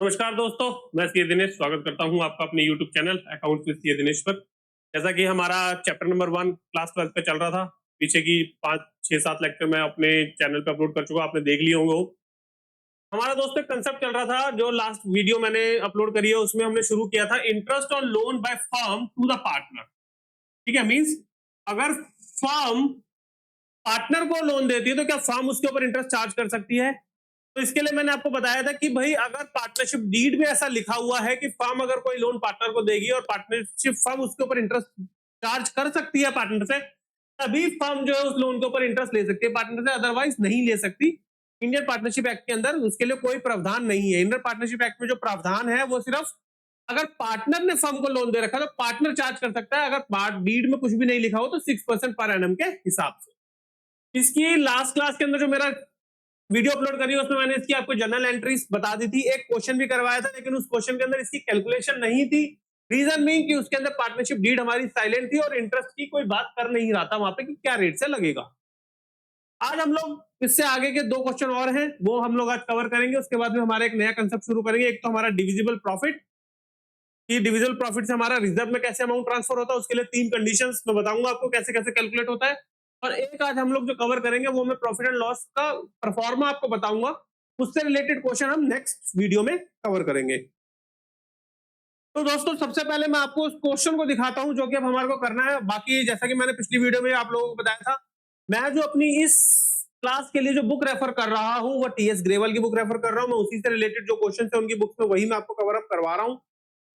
नमस्कार दोस्तों, मैं सी दिनेश स्वागत करता हूं आपका अपने YouTube channel account with C Dinesh पर। जैसा कि हमारा चैप्टर नंबर 1 क्लास 12 पे चल रहा था, पीछे की 5, 6, 7 लेक्चर मैं अपने चैनल पे अपलोड कर चुका, आपने देख लिए होंगे। हमारा दोस्तों कंसेप्ट चल रहा था, जो लास्ट वीडियो मैंने अपलोड करी है उसमें हमने शुरू किया था interest on loan by firm to the partner. ठीक है, मीन्स अगर फर्म पार्टनर को लोन देती है तो क्या फर्म उसके ऊपर इंटरेस्ट चार्ज कर सकती है? तो इसके लिए मैंने आपको बताया था कि भाई अगर पार्टनरशिप डीड में ऐसा लिखा हुआ है कि फर्म अगर कोई लोन पार्टनर को देगी और पार्टनरशिप फर्म उसके ऊपर इंटरेस्ट चार्ज कर सकती है पार्टनर से, तभी फर्म जो है उस लोन के ऊपर इंटरेस्ट ले सकती है पार्टनर से, अदरवाइज नहीं ले सकती। इंडियन पार्टनरशिप एक्ट के अंदर उसके लिए कोई प्रावधान नहीं है। इंडियन पार्टनरशिप एक्ट में जो प्रावधान है वो सिर्फ अगर पार्टनर ने फर्म को लोन दे रखा है तो पार्टनर चार्ज कर सकता है, अगर डीड में कुछ भी नहीं लिखा हो तो 6% पर एनम के हिसाब से। इसकी लास्ट क्लास के अंदर जो मेरा वीडियो अपलोड करी उसमें मैंने इसकी आपको जनरल एंट्रीज बता दी थी, एक क्वेश्चन भी करवाया था, लेकिन उस क्वेश्चन के अंदर इसकी कैलकुलेशन नहीं थी। रीजन मीन कि उसके अंदर पार्टनरशिप डीड हमारी साइलेंट थी और इंटरेस्ट की कोई बात कर नहीं रहा था वहां पे कि क्या रेट से लगेगा। आज हम लोग इससे आगे के 2 क्वेश्चन और हैं, वो हम लोग आज कवर करेंगे। उसके बाद में हमारा एक नया कंसेप्ट शुरू करेंगे। एक तो हमारा डिविजिबल प्रॉफिट, कि डिविजिबल प्रॉफिट से हमारा रिजर्व में कैसे अमाउंट ट्रांसफर होता है, उसके लिए 3 कंडीशंस मैं बताऊंगा आपको कैसे कैसे कैलकुलेट होता है। और एक आज हम लोग जो कवर करेंगे वो मैं प्रॉफिट एंड लॉस का परफॉर्मा आपको बताऊंगा, उससे रिलेटेड क्वेश्चन हम नेक्स्ट वीडियो में कवर करेंगे। तो दोस्तों सबसे पहले मैं आपको उस क्वेश्चन को दिखाता हूं जो कि अब हमारे को करना है। बाकी जैसा कि मैंने पिछली वीडियो में आप लोगों को बताया था, मैं जो अपनी इस क्लास के लिए जो बुक रेफर कर रहा हूं वो टीएस ग्रेवल की बुक रेफर कर रहा हूं। मैं उसी से रिलेटेड जो क्वेश्चन है उनकी बुक्स में वही मैं आपको कवर अप करवा रहा हूं।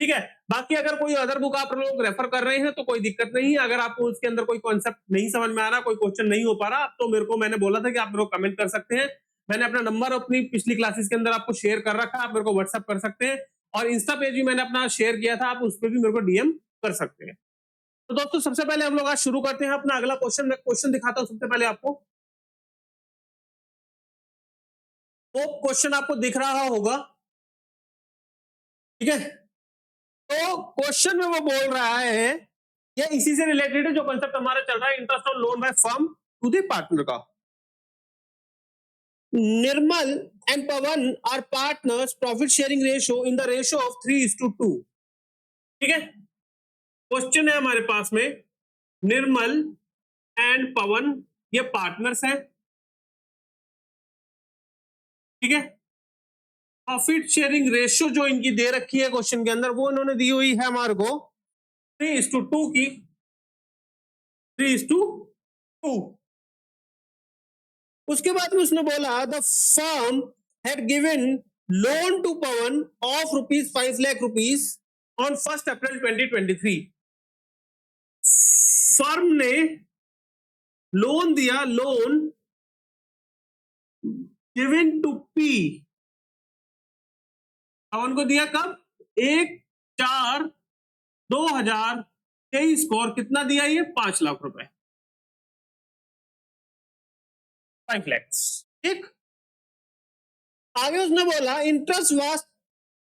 ठीक है, बाकी अगर कोई अदर बुक आप लोग रेफर कर रहे हैं तो कोई दिक्कत नहीं है। अगर आपको उसके अंदर कोई कॉन्सेप्ट नहीं समझ में आ रहा, कोई क्वेश्चन नहीं हो पा रहा, तो मेरे को मैंने बोला था कि आप मेरे को कमेंट कर सकते हैं। मैंने अपना नंबर अपनी पिछली क्लासेस के अंदर आपको शेयर कर रखा है, आप मेरे को व्हाट्सएप कर सकते हैं। और इंस्टा पेज भी मैंने अपना शेयर किया था, आप उस पर भी मेरे को डीएम कर सकते हैं। तो दोस्तों सबसे पहले हम लोग आज शुरू करते हैं अपना अगला क्वेश्चन। मैं क्वेश्चन दिखाता हूं सबसे पहले आपको। तो क्वेश्चन आपको दिख रहा होगा, ठीक है। तो क्वेश्चन में वो बोल रहा है, ये इसी से रिलेटेड है जो कंसेप्ट हमारा चल रहा है, interest on loan by firm to the partner का। Nirmal and Pawan are partners, profit sharing ratio in the ratio of 3:2। ठीक है, क्वेश्चन है हमारे पास में, निर्मल एंड पवन ये पार्टनर्स हैं, ठीक है। प्रॉफिट शेयरिंग रेशियो जो इनकी दे रखी है क्वेश्चन के अंदर वो इन्होंने दी हुई है हमारे को 3:2 की, 3:2। उसके बाद में उसने बोला the firm had given loan to Pavan of ₹5 lakh on 1 April 2023। Firm ने लोन दिया, loan given to P, Pavan को दिया कब? 1/4/2023 को। और कितना दिया? ये 5 लाख रुपए, 5 लाख। ठीक, आगे उसने बोला interest was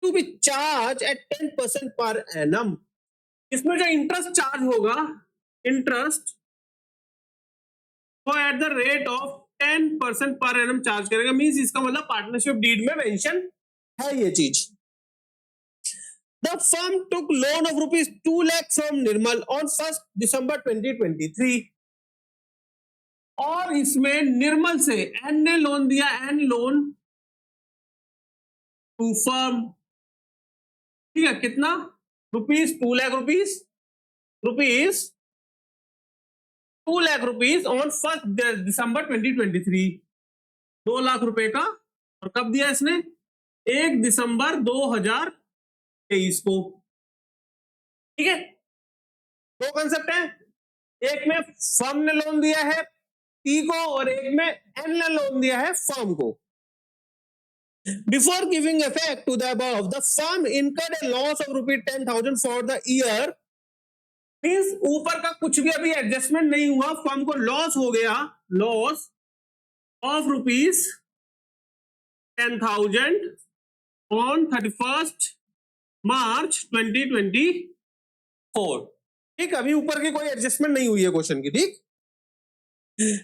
to be charge at 10% per annum. इसमें जो इंटरेस्ट चार्ज होगा, इंटरेस्ट तो at the rate of 10% per annum charge करेगा। मींस इसका मतलब पार्टनरशिप डीड में मेंशन है ये चीज। The firm took loan of ₹2 lakh from Nirmal on 1 December 2023। और इसमें निर्मल से एन ने लोन दिया, एन लोन टू फर्म, ठीक है। कितना? ₹2 लाख, ₹2 लाख ऑन 1 दिसंबर 2023। 2 लाख रुपए का। और कब दिया इसने? 1 दिसंबर 2023 को। ठीक है, 2 कंसेप्ट है, एक में फर्म ने लोन दिया है पी को और एक में एन ने लोन दिया है फर्म को। Before giving effect to the above, the firm incurred a loss of ₹10,000 for the year। Means ऊपर का कुछ भी अभी एडजस्टमेंट नहीं हुआ, फर्म को लॉस हो गया, लॉस ऑफ ₹10,000 ऑन 31 मार्च 2024। ठीक, अभी ऊपर की कोई एडजस्टमेंट नहीं हुई है क्वेश्चन की। ठीक,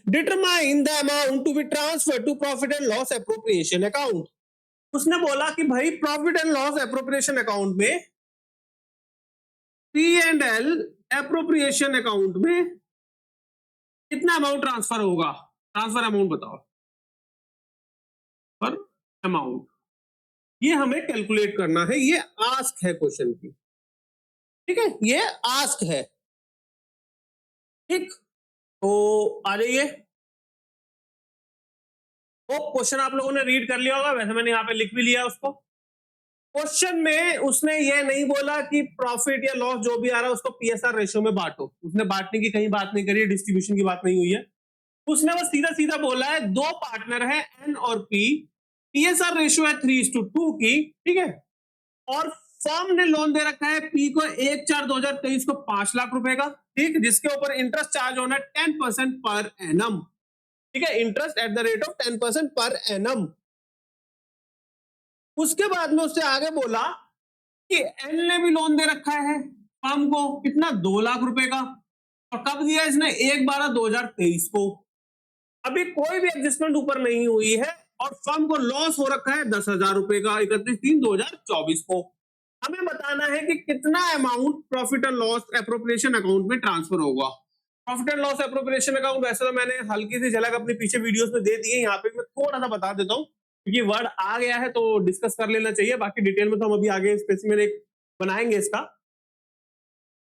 determine the amount to be transfer to profit and loss appropriation account. उसने बोला कि भाई profit and loss appropriation account में, P&L एप्रोप्रिएशन अकाउंट में कितना अमाउंट ट्रांसफर होगा, ट्रांसफर अमाउंट बताओ पर अमाउंट, ये हमें कैलकुलेट करना है, ये आस्क है क्वेश्चन की, ठीक है, ये आस्क है, ठीक। तो आ जाइए, वो क्वेश्चन आप लोगों ने रीड कर लिया होगा, वैसे मैंने यहाँ पे लिख भी लिया उसको। क्वेश्चन में उसने ये नहीं बोला कि प्रॉफिट या लॉस जो भी आ रहा है उसको पीएसआर रेशियो में बांटो, उसने बांटने की कहीं बात नहीं करी है, डिस्ट्रीब्यूशन की बात नहीं हुई है, उसने बस सीधा सीधा बोला है दो पार्टनर है एन और पी, पीएसआर रेशियो है 3:2 की, ठीक है, और फर्म ने लोन दे रखा है पी को 1/4/2023 को 5 लाख रुपए का, ठीक, जिसके ऊपर इंटरेस्ट चार्ज होना है 10% पर एनम, ठीक है, interest at the rate of 10% per annum. उसके बाद में उससे आगे बोला कि एन ने भी लोन दे रखा है फर्म को, कितना, 2 लाख रुपए का, और कब दिया इसने, 1/12/2023 को। अभी कोई भी एडजस्टमेंट ऊपर नहीं हुई है और फर्म को लॉस हो रखा है 10,000 रुपए का 31/3/2024 को। हमें बताना है कि कितना amount profit and loss appropriation account में ट्रांसफर होगा। Profit and loss appropriation account वैसे तो मैंने हल्की सी झलक अपने पीछे वीडियोस में दे दी है, यहाँ पे मैं थोड़ा सा बता देता हूँ क्योंकि वर्ड आ गया है तो डिस्कस कर लेना चाहिए, बाकी डिटेल में तो हम अभी आगे स्पेसिफिक एक बनाएंगे इसका।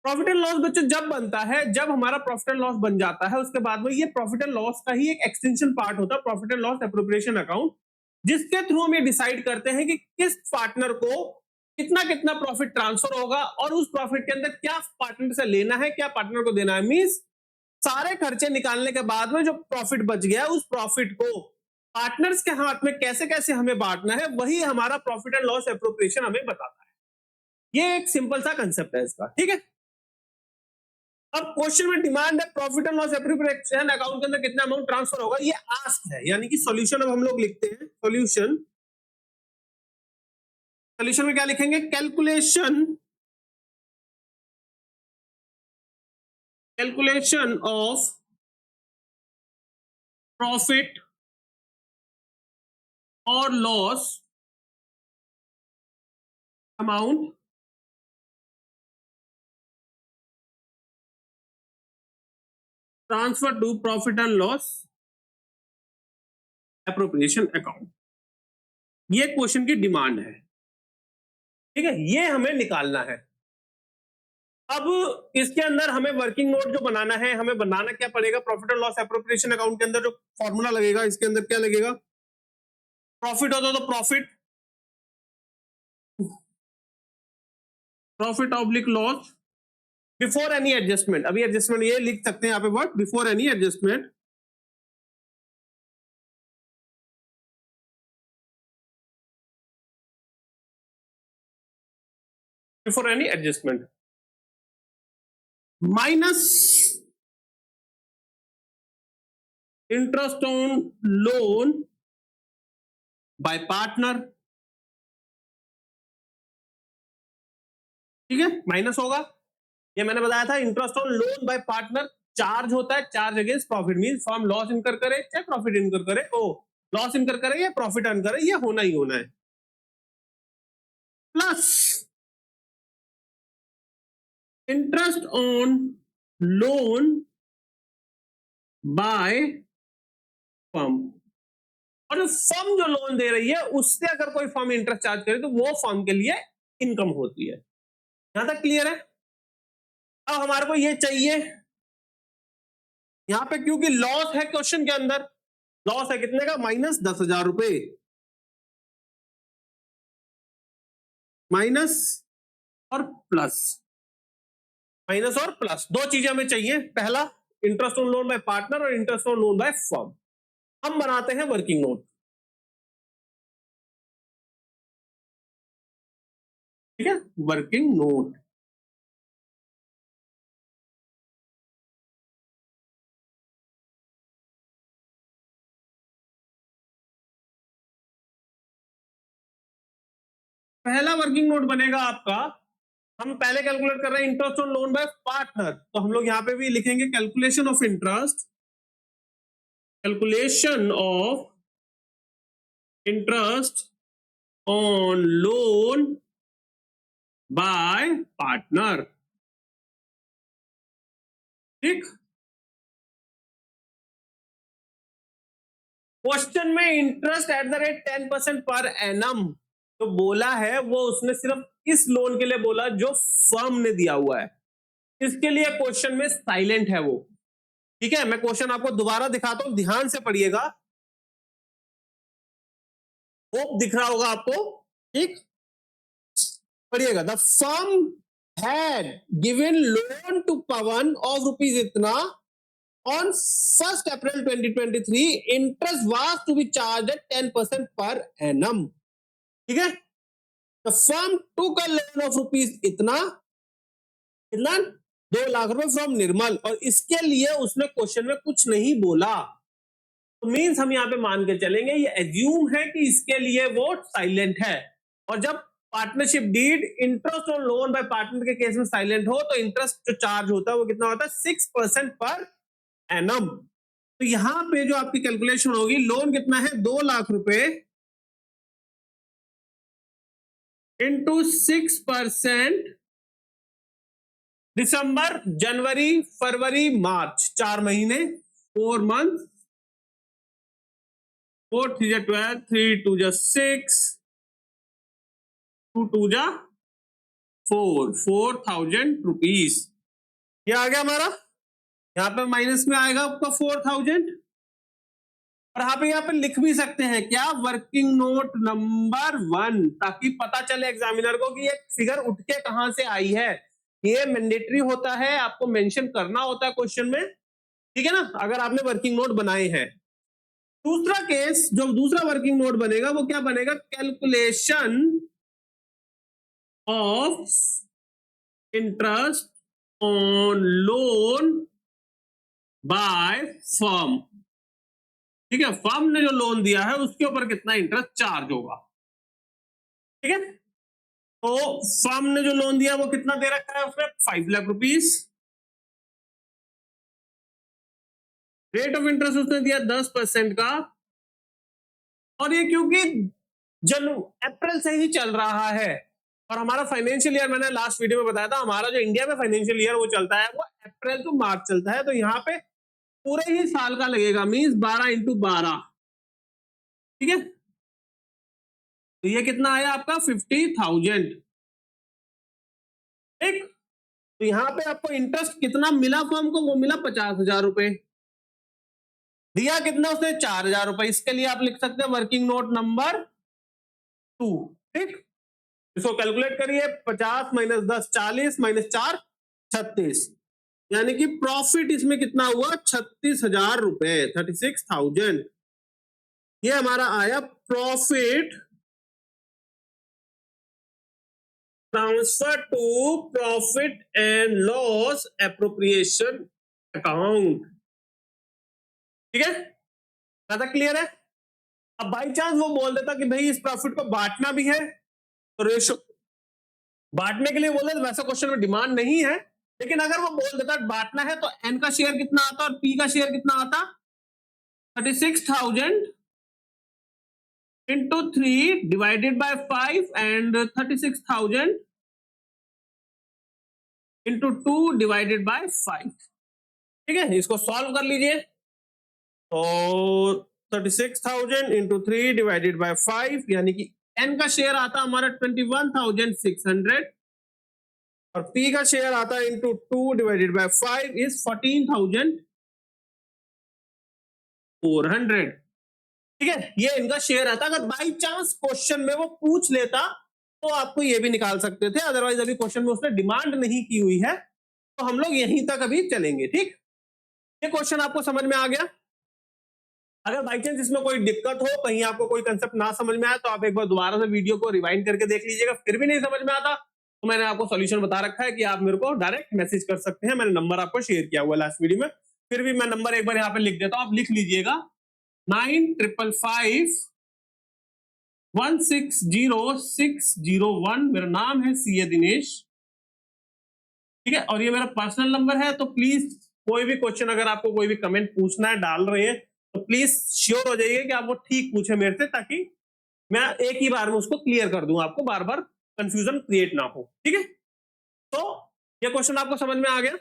प्रॉफिट एंड लॉस बच्चों जब बनता है, जब हमारा प्रॉफिट एंड लॉस बन जाता है उसके बाद में ये प्रॉफिट एंड लॉस का ही एक एक्सटेंशन पार्ट होता है, profit and loss appropriation account, जिसके थ्रू हम ये डिसाइड करते हैं कि किस पार्टनर को कितना कितना प्रॉफिट ट्रांसफर होगा और उस प्रॉफिट के अंदर क्या पार्टनर से लेना है, क्या पार्टनर को देना है। मींस सारे खर्चे निकालने के बाद में जो प्रॉफिट बच गया उस प्रॉफिट को पार्टनर्स के हाथ में कैसे कैसे हमें बांटना है, वही हमारा प्रॉफिट एंड लॉस एप्रोप्रिएशन हमें बताता है। ये एक सिंपल सा कंसेप्ट है इसका, ठीक है। अब क्वेश्चन में डिमांड है profit and loss appropriation account के अंदर कितना अमाउंट ट्रांसफर होगा, ये आस्क है, यानी कि सॉल्यूशन अब हम लोग लिखते हैं। सॉल्यूशन, सॉल्यूशन में क्या लिखेंगे, कैलकुलेशन ऑफ प्रॉफिट और loss amount transfer to profit and loss appropriation account, ये क्वेश्चन की डिमांड है, ठीक है, ये हमें निकालना है। अब इसके अंदर हमें वर्किंग नोट जो बनाना है, हमें बनाना क्या पड़ेगा, profit and loss appropriation account के अंदर जो फॉर्मूला लगेगा, इसके अंदर क्या लगेगा, प्रॉफिट होता तो profit oblique loss before any adjustment, अभी एडजस्टमेंट ये लिख सकते हैं यहाँ पे word, before any adjustment, before any adjustment minus interest on loan by partner, ठीक है, माइनस होगा, ये मैंने बताया था, interest on loan by partner charge होता है, charge against profit, means firm loss इनकर करे चाहे प्रॉफिट इनकर करे, ओ लॉस इनकर करे या प्रॉफिट अर्न करे, ये होना ही होना है, plus interest on loan by firm, और फर्म जो लोन दे रही है उससे अगर कोई फर्म इंटरेस्ट चार्ज करे तो वो फर्म के लिए इनकम होती है। यहां तक क्लियर है। अब हमारे को ये चाहिए यहां पे, क्योंकि लॉस है क्वेश्चन के अंदर, लॉस है कितने का, -10,000 रुपए, माइनस और प्लस, माइनस और प्लस दो चीजें हमें चाहिए, पहला interest on loan by partner और interest on loan by firm. हम बनाते हैं वर्किंग नोट, ठीक है, वर्किंग नोट। पहला वर्किंग नोट बनेगा आपका, हम पहले कैलकुलेट कर रहे हैं interest on loan by partner, तो हम लोग यहां पे भी लिखेंगे calculation of interest, calculation of interest on loan by partner. ठीक, क्वेश्चन में interest at the rate 10% per annum तो बोला है, वो उसने सिर्फ इस लोन के लिए बोला जो फर्म ने दिया हुआ है, इसके लिए क्वेश्चन में साइलेंट है वो। ठीक है, मैं क्वेश्चन आपको दोबारा दिखाता हूं, ध्यान से पढ़िएगा, होप दिख रहा होगा आपको। ठीक, पढ़िएगा, the firm had given loan to Pavan of rupees इतना on 1st April 2023, interest was to be charged at 10% per annum. ठीक है, the firm took a loan of rupees इतना 2 लाख रुपए फ्रॉम निर्मल, और इसके लिए उसने क्वेश्चन में कुछ नहीं बोला, तो मीन्स हम यहाँ पे मान के चलेंगे, ये एज्यूम है कि इसके लिए वो साइलेंट है। और जब पार्टनरशिप डीड इंटरेस्ट और लोन बाय पार्टनर के केस में साइलेंट हो, तो इंटरेस्ट जो चार्ज होता है वो कितना होता है, 6% पर एनम। तो यहां पे जो आपकी कैलकुलेशन होगी, लोन कितना है, 2 लाख रुपए इंटू 6%, दिसंबर, जनवरी, फरवरी, मार्च, 4 महीने, 4 मंथ, 4 3 12, 3 2 6, 2 2 4, 4,000 रुपीज। ये आ गया हमारा, यहाँ पे माइनस में आएगा आपका 4,000, और यहाँ पे लिख भी सकते हैं क्या, वर्किंग नोट नंबर 1, ताकि पता चले एग्जामिनर को कि ये फिगर उठ के कहां से आई है। ये मैंडेटरी होता है, आपको मेंशन करना होता है क्वेश्चन में, ठीक है ना, अगर आपने वर्किंग नोट बनाए हैं। दूसरा केस, जो दूसरा वर्किंग नोट बनेगा वो क्या बनेगा, calculation of interest on loan by firm. ठीक है, फर्म ने जो लोन दिया है उसके ऊपर कितना इंटरेस्ट चार्ज होगा। ठीक है, तो फर्म ने जो लोन दिया वो कितना दे रखा है उसमें, 5 lakh rupees. Rate of interest उसने दिया 10% का, और ये क्योंकि अप्रैल से ही चल रहा है, और हमारा फाइनेंशियल ईयर, मैंने लास्ट वीडियो में बताया था, हमारा जो इंडिया में फाइनेंशियल ईयर वो चलता है, वो अप्रैल टू मार्च चलता है, तो यहाँ पे पूरे ही साल का लगेगा, मीन्स 12 × 12। ठीक है, तो ये कितना आया आपका, 50,000। ठीक, तो यहाँ पे आपको इंटरेस्ट कितना मिला फर्म को, वो मिला 50,000 रुपए। दिया कितना उसने, 4,000 रुपए। इसके लिए आप लिख सकते हैं वर्किंग नोट नंबर 2। ठीक, इसको कैलकुलेट करिए, 50 - 10 40 - 4 36, यानी कि प्रॉफिट इसमें कितना हुआ, 36,000 रुपए, 36,000। ये हमारा आया profit transfer to profit and loss appropriation account. ठीक है, ज्यादा क्लियर है। अब बाई चांस वो बोल देता कि भाई इस प्रॉफिट को बांटना भी है, तो रेशो बांटने के लिए बोले, तो वैसा क्वेश्चन में डिमांड नहीं है, लेकिन अगर वो बोल देता बांटना है, तो एन का शेयर कितना आता और पी का शेयर कितना आता, 36,000 into 3 divided by 5 and 36,000 into 2 divided by 5। ठीक है, इसको सॉल्व कर लीजिए, तो 36,000 into 3 divided by 5, यानी कि एन का शेयर आता हमारा 21,600, और पी का शेयर आता है इंटू 2 डिवाइडेड बाय 5 इज 14,400। ठीक है, ये इनका शेयर आता। अगर बाई चांस क्वेश्चन में वो पूछ लेता तो आपको ये भी निकाल सकते थे, अदरवाइज अभी क्वेश्चन में उसने डिमांड नहीं की हुई है, तो हम लोग यहीं तक अभी चलेंगे। ठीक, ये क्वेश्चन आपको समझ में आ गया। अगर बाई चांस इसमें कोई दिक्कत हो, कहीं आपको कोई कंसेप्ट ना समझ में आया, तो आप एक बार दोबारा से वीडियो को रिवाइंड करके देख लीजिएगा। फिर भी नहीं समझ में आता तो मैंने आपको सॉल्यूशन बता रखा है कि आप मेरे को डायरेक्ट मैसेज कर सकते हैं, मैंने नंबर आपको शेयर किया हुआ लास्ट वीडियो में। फिर भी मैं नंबर एक बार यहाँ पे लिख देता हूँ, आप लिख लीजिएगा, 9555160601। मेरा नाम है सीए दिनेश। ठीक है, और ये मेरा पर्सनल नंबर है, तो प्लीज कोई भी क्वेश्चन अगर आपको कोई भी कमेंट पूछना है, डाल रहे हैं, तो प्लीज श्योर हो जाइए कि आप वो ठीक पूछे मेरे से, ताकि मैं एक ही बार में उसको क्लियर कर दूं, आपको बार बार कंफ्यूजन क्रिएट ना हो, ठीक है। तो ये क्वेश्चन आपको समझ में आ गया।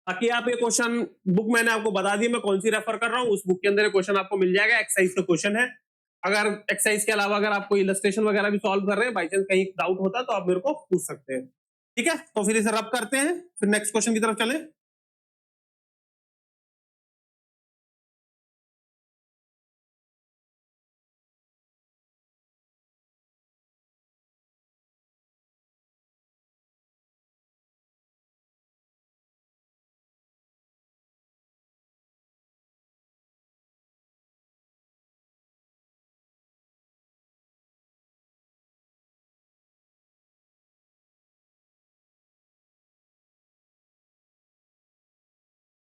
बाकी आप ये क्वेश्चन बुक मैंने आपको बता दी मैं कौन सी रेफर कर रहा हूँ, उस बुक के अंदर क्वेश्चन आपको मिल जाएगा, एक्सरसाइज का क्वेश्चन है। अगर एक्सरसाइज के अलावा अगर आप कोई इलस्ट्रेशन वगैरह भी सॉल्व कर रहे हैं, बाई चांस कहीं डाउट होता है तो आप मेरे को पूछ सकते हैं, ठीक है। तो फिर इसे रब करते हैं, फिर नेक्स्ट क्वेश्चन की तरफ चले।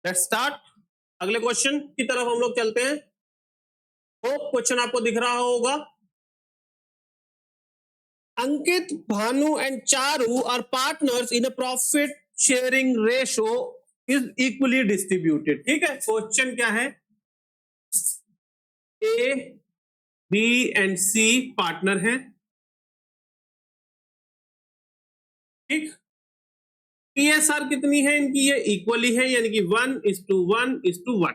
Let's start. अगले क्वेश्चन की तरफ हम लोग चलते हैं। होप क्वेश्चन आपको दिख रहा होगा। Ankit, Bhanu and Charu are partners in a profit sharing ratio is equally distributed, ठीक है। क्वेश्चन क्या है, A B and C partner है, ठीक। पीएसआर कितनी है इनकी, ये इक्वली है, यानी कि 1:1:1,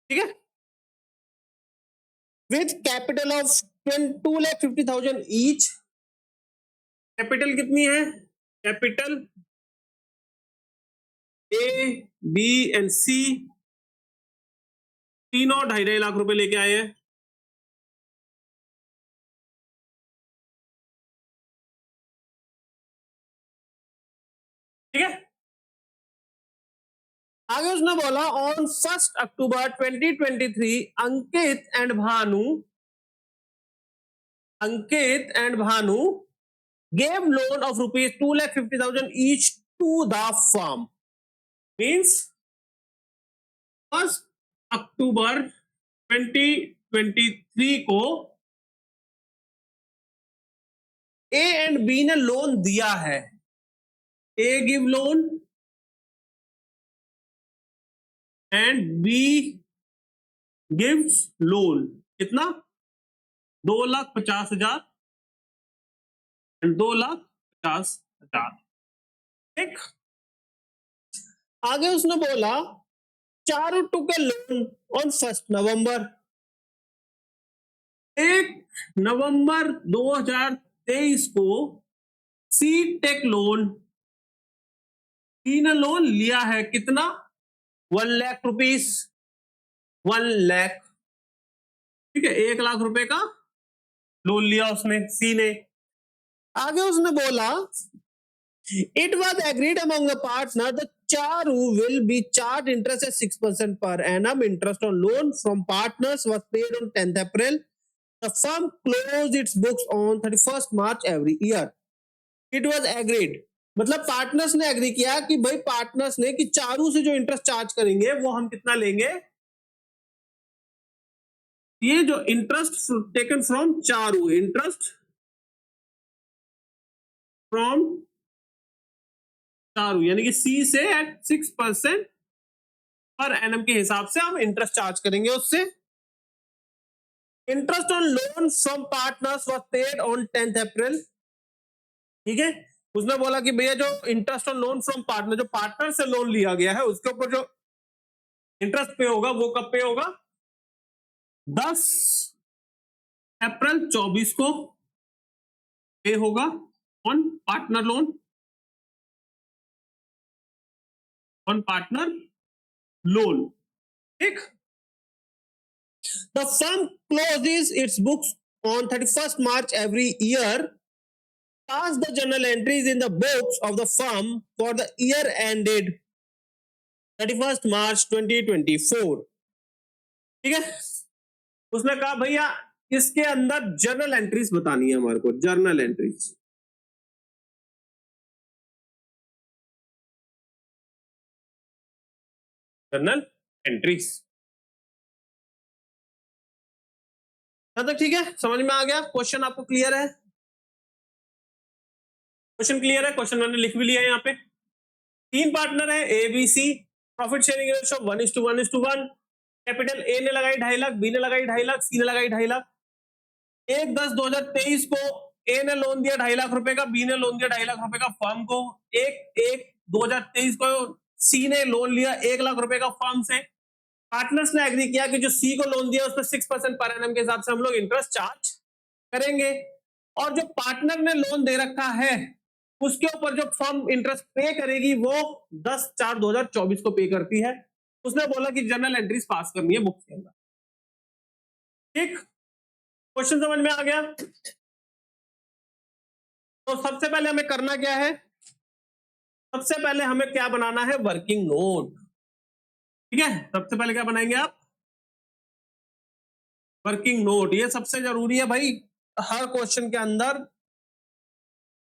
ठीक है। With capital of 2,50,000 each. Capital कितनी है, कैपिटल ए बी एंड सी तीनों 2.5 लाख रुपए लेके आए हैं, ठीक है। आगे उसने बोला ऑन 1 अक्टूबर 2023 अंकित and Bhanu gave loan of rupees 2,50,000 each to the firm, means 1 अक्टूबर 2023 को ए एंड बी ने लोन दिया है। A give loan and B gives loan, कितना, 2,50,000 एंड 2,50,000, ठीक। आगे उसने बोला Charu took a loan on 1 November, 1 नवंबर 2023 को सी टेक लोन, सी ने लोन लिया है, कितना, 1 लाख रुपीस, 1 लाख, ठीक है। 1 लाख रुपए का लोन लिया उसने, सी ने। आगे उसने बोला it was agreed among the partner the Charu will be charge interest eight 6% per annum, interest on loan from partners was paid on 10th April, the firm close it's books on 31st March every year. It was agreed मतलब partners ने agree किया कि भाई partners ने कि चारू से जो interest charge करेंगे वो हम कितना लेंगे, ये जो interest taken from Charu, interest from Charu यानी कि सी से एट 6% पर एनम के हिसाब से हम इंटरेस्ट चार्ज करेंगे उससे। Interest on loan from partners was paid on 10th अप्रैल, ठीक है। उसने बोला कि भैया जो interest on loan from partner, जो पार्टनर से लोन लिया गया है उसके ऊपर जो इंटरेस्ट पे होगा वो कब पे होगा, 10 अप्रैल 24 को पे होगा on partner loan, on partner loan, ठीक। The firm closes its books on 31st March every year. Pass the journal entries in the books of the firm for the year ended 31st March 2024, ठीक है। उसने कहा भैया इसके अंदर journal entries बतानी है हमारे को, जर्नल एंट्रीज, जर्नल एंट्रीज, तक ठीक है, समझ में आ गया। क्वेश्चन आपको क्लियर है, क्वेश्चन क्लियर है। क्वेश्चन मैंने लिख भी लिया है यहाँ पे। 3 पार्टनर है A B C, profit sharing ratio 1:1:1, capital A ने लगाई 2.5 लाख, बी ने लगाई 2.5 लाख, सी ने लगाई 2.5 लाख, 1/10/2023 को ए ने लोन दिया 2.5 लाख रुपए का, बी ने लोन दिया 2.5 लाख रुपए का फर्म को। 1/1/2023 को सी ने लोन लिया 1 लाख रुपए का फर्म से। पार्टनर्स ने एग्री किया कि जो सी को लोन दिया उस पर 6% पर एनम के हिसाब से हम लोग इंटरेस्ट चार्ज करेंगे, और जो पार्टनर ने लोन दे रखा है उसके ऊपर जो फर्म इंटरेस्ट पे करेगी वो 10/4/2024 को पे करती है। उसने बोला कि जर्नल एंट्रीज पास करनी है बुक्स के अंदर। ठीक, क्वेश्चन समझ में आ गया? तो सबसे पहले हमें करना क्या है? सबसे पहले हमें क्या बनाना है? Working note. ठीक है, सबसे पहले क्या बनाएंगे आप? Working note. ये सबसे जरूरी है भाई, हर क्वेश्चन के अंदर,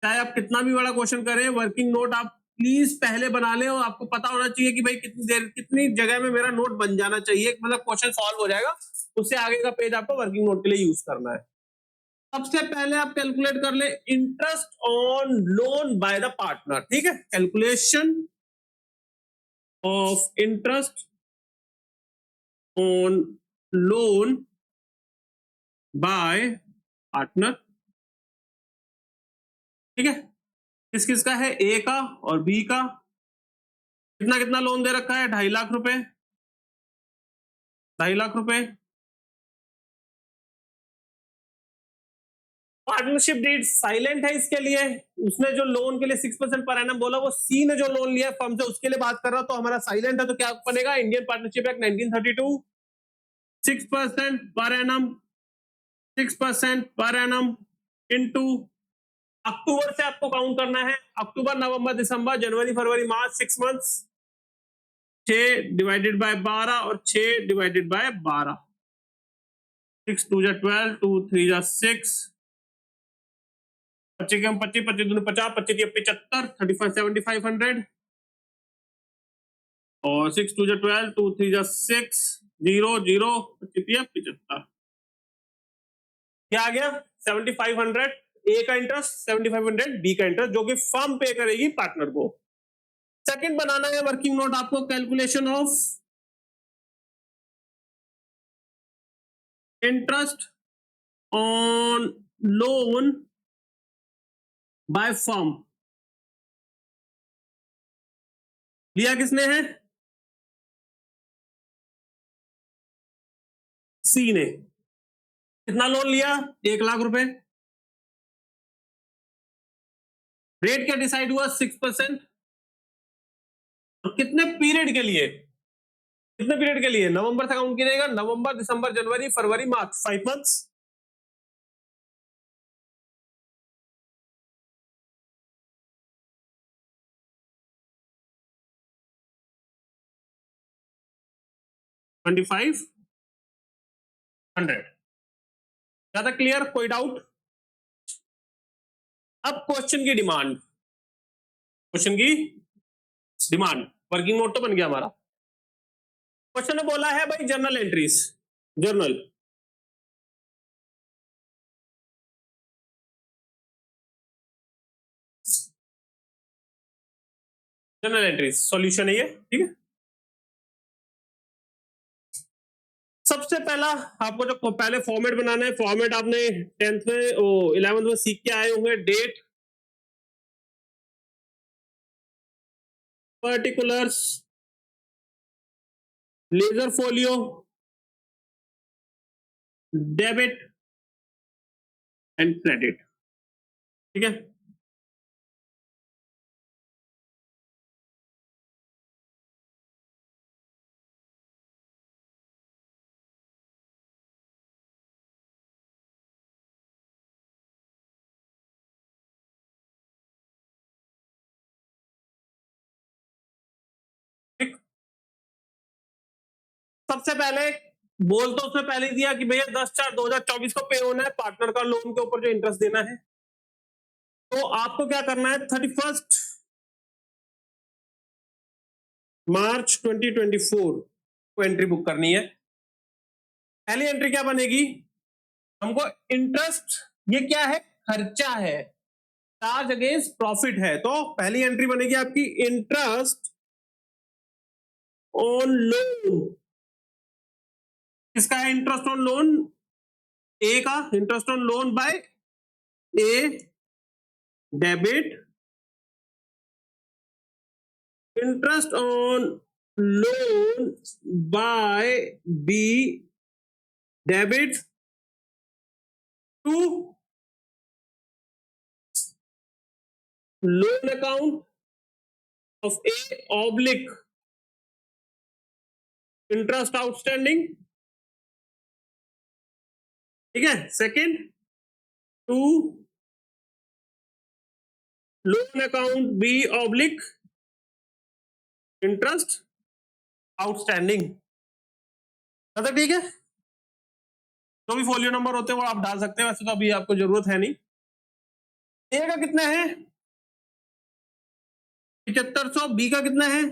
चाहे आप कितना भी बड़ा क्वेश्चन करें, वर्किंग नोट आप प्लीज पहले बना लें। और आपको पता होना चाहिए कि भाई कितनी देर, कितनी जगह में मेरा नोट बन जाना चाहिए, मतलब क्वेश्चन सॉल्व हो जाएगा, उससे आगे का पेज आपको वर्किंग नोट के लिए यूज करना है। सबसे पहले आप कैलकुलेट कर ले interest on loan by the partner. ठीक है, calculation of interest on loan by partner. ठीक है, किस किस का है? ए का और बी का। कितना कितना लोन दे रखा है? 2.5 लाख रुपए। 2.5 लाख रुपए। पार्टनरशिप डीड साइलेंट है इसके लिए। उसने जो लोन के लिए 6% पर एनम बोला, वो सी ने जो लोन लिया फर्म से उसके लिए बात कर रहा, तो हमारा साइलेंट है, तो क्या बनेगा? Indian partnership act 1932, 6% per annum, 6% per annum into अक्टूबर से आपको काउंट करना है। अक्टूबर, नवंबर, दिसंबर, जनवरी, फरवरी, मार्च, 6 मंथ्स। 6 डिवाइडेड बाय 12 और 6 डिवाइडेड बाय 12। 6 2 जा 12, 2 3 जा 6, 25 के हम 25, 25 दूनी 50, 25 75, 35 7500, और 6 2 जा 12, 2 3 जा 6, 0 0, 25 75। क्या आ गया? 7500 ए का इंटरेस्ट, 7500 बी का इंटरेस्ट, जो कि फर्म पे करेगी पार्टनर को। सेकंड बनाना है वर्किंग नोट आपको, calculation of interest on loan by firm. लिया किसने है? सी ने। कितना लोन लिया? 1 लाख रुपए। रेट क्या डिसाइड हुआ? 6%। और कितने पीरियड के लिए? कितने पीरियड के लिए? नवंबर से काउंट कीजिएगा, नवंबर, दिसंबर, जनवरी, फरवरी, मार्च, 5 मंथ्स। $2500। ज्यादा क्लियर? कोई डाउट? अब क्वेश्चन की डिमांड, क्वेश्चन की डिमांड। वर्किंग नोट तो बन गया हमारा। क्वेश्चन ने बोला है भाई journal entries, journal journal entries solution है ये। ठीक है, सबसे पहला आपको जो पहले फॉर्मेट बनाना है, फॉर्मेट आपने 10th में 11th में सीख के आए होंगे। Date, particulars, ledger folio, debit and credit. ठीक है, ठीक। सबसे पहले बोल तो उसमें पहले दिया कि भैया 10/4/2024 को पे होना है पार्टनर का, लोन के ऊपर जो इंटरेस्ट देना है। तो आपको क्या करना है? 31 मार्च 2024 को एंट्री बुक करनी है। पहली एंट्री क्या बनेगी? हमको इंटरेस्ट, ये क्या है? खर्चा है, चार्ज अगेंस्ट प्रॉफिट है। तो पहली एंट्री बनेगी आपकी इंटरेस्ट ऑन लोन। किसका है इंटरेस्ट ऑन लोन? ए का interest on loan by A debit interest on loan by B debit to loan account of A oblique interest outstanding, ठीक है। Second, to loan account B oblique interest outstanding, मतलब ठीक है। जो भी folio number होते हैं वो आप डाल सकते हैं, वैसे तो अभी आपको जरूरत है नहीं। ए का कितना है 7500, बी का कितना है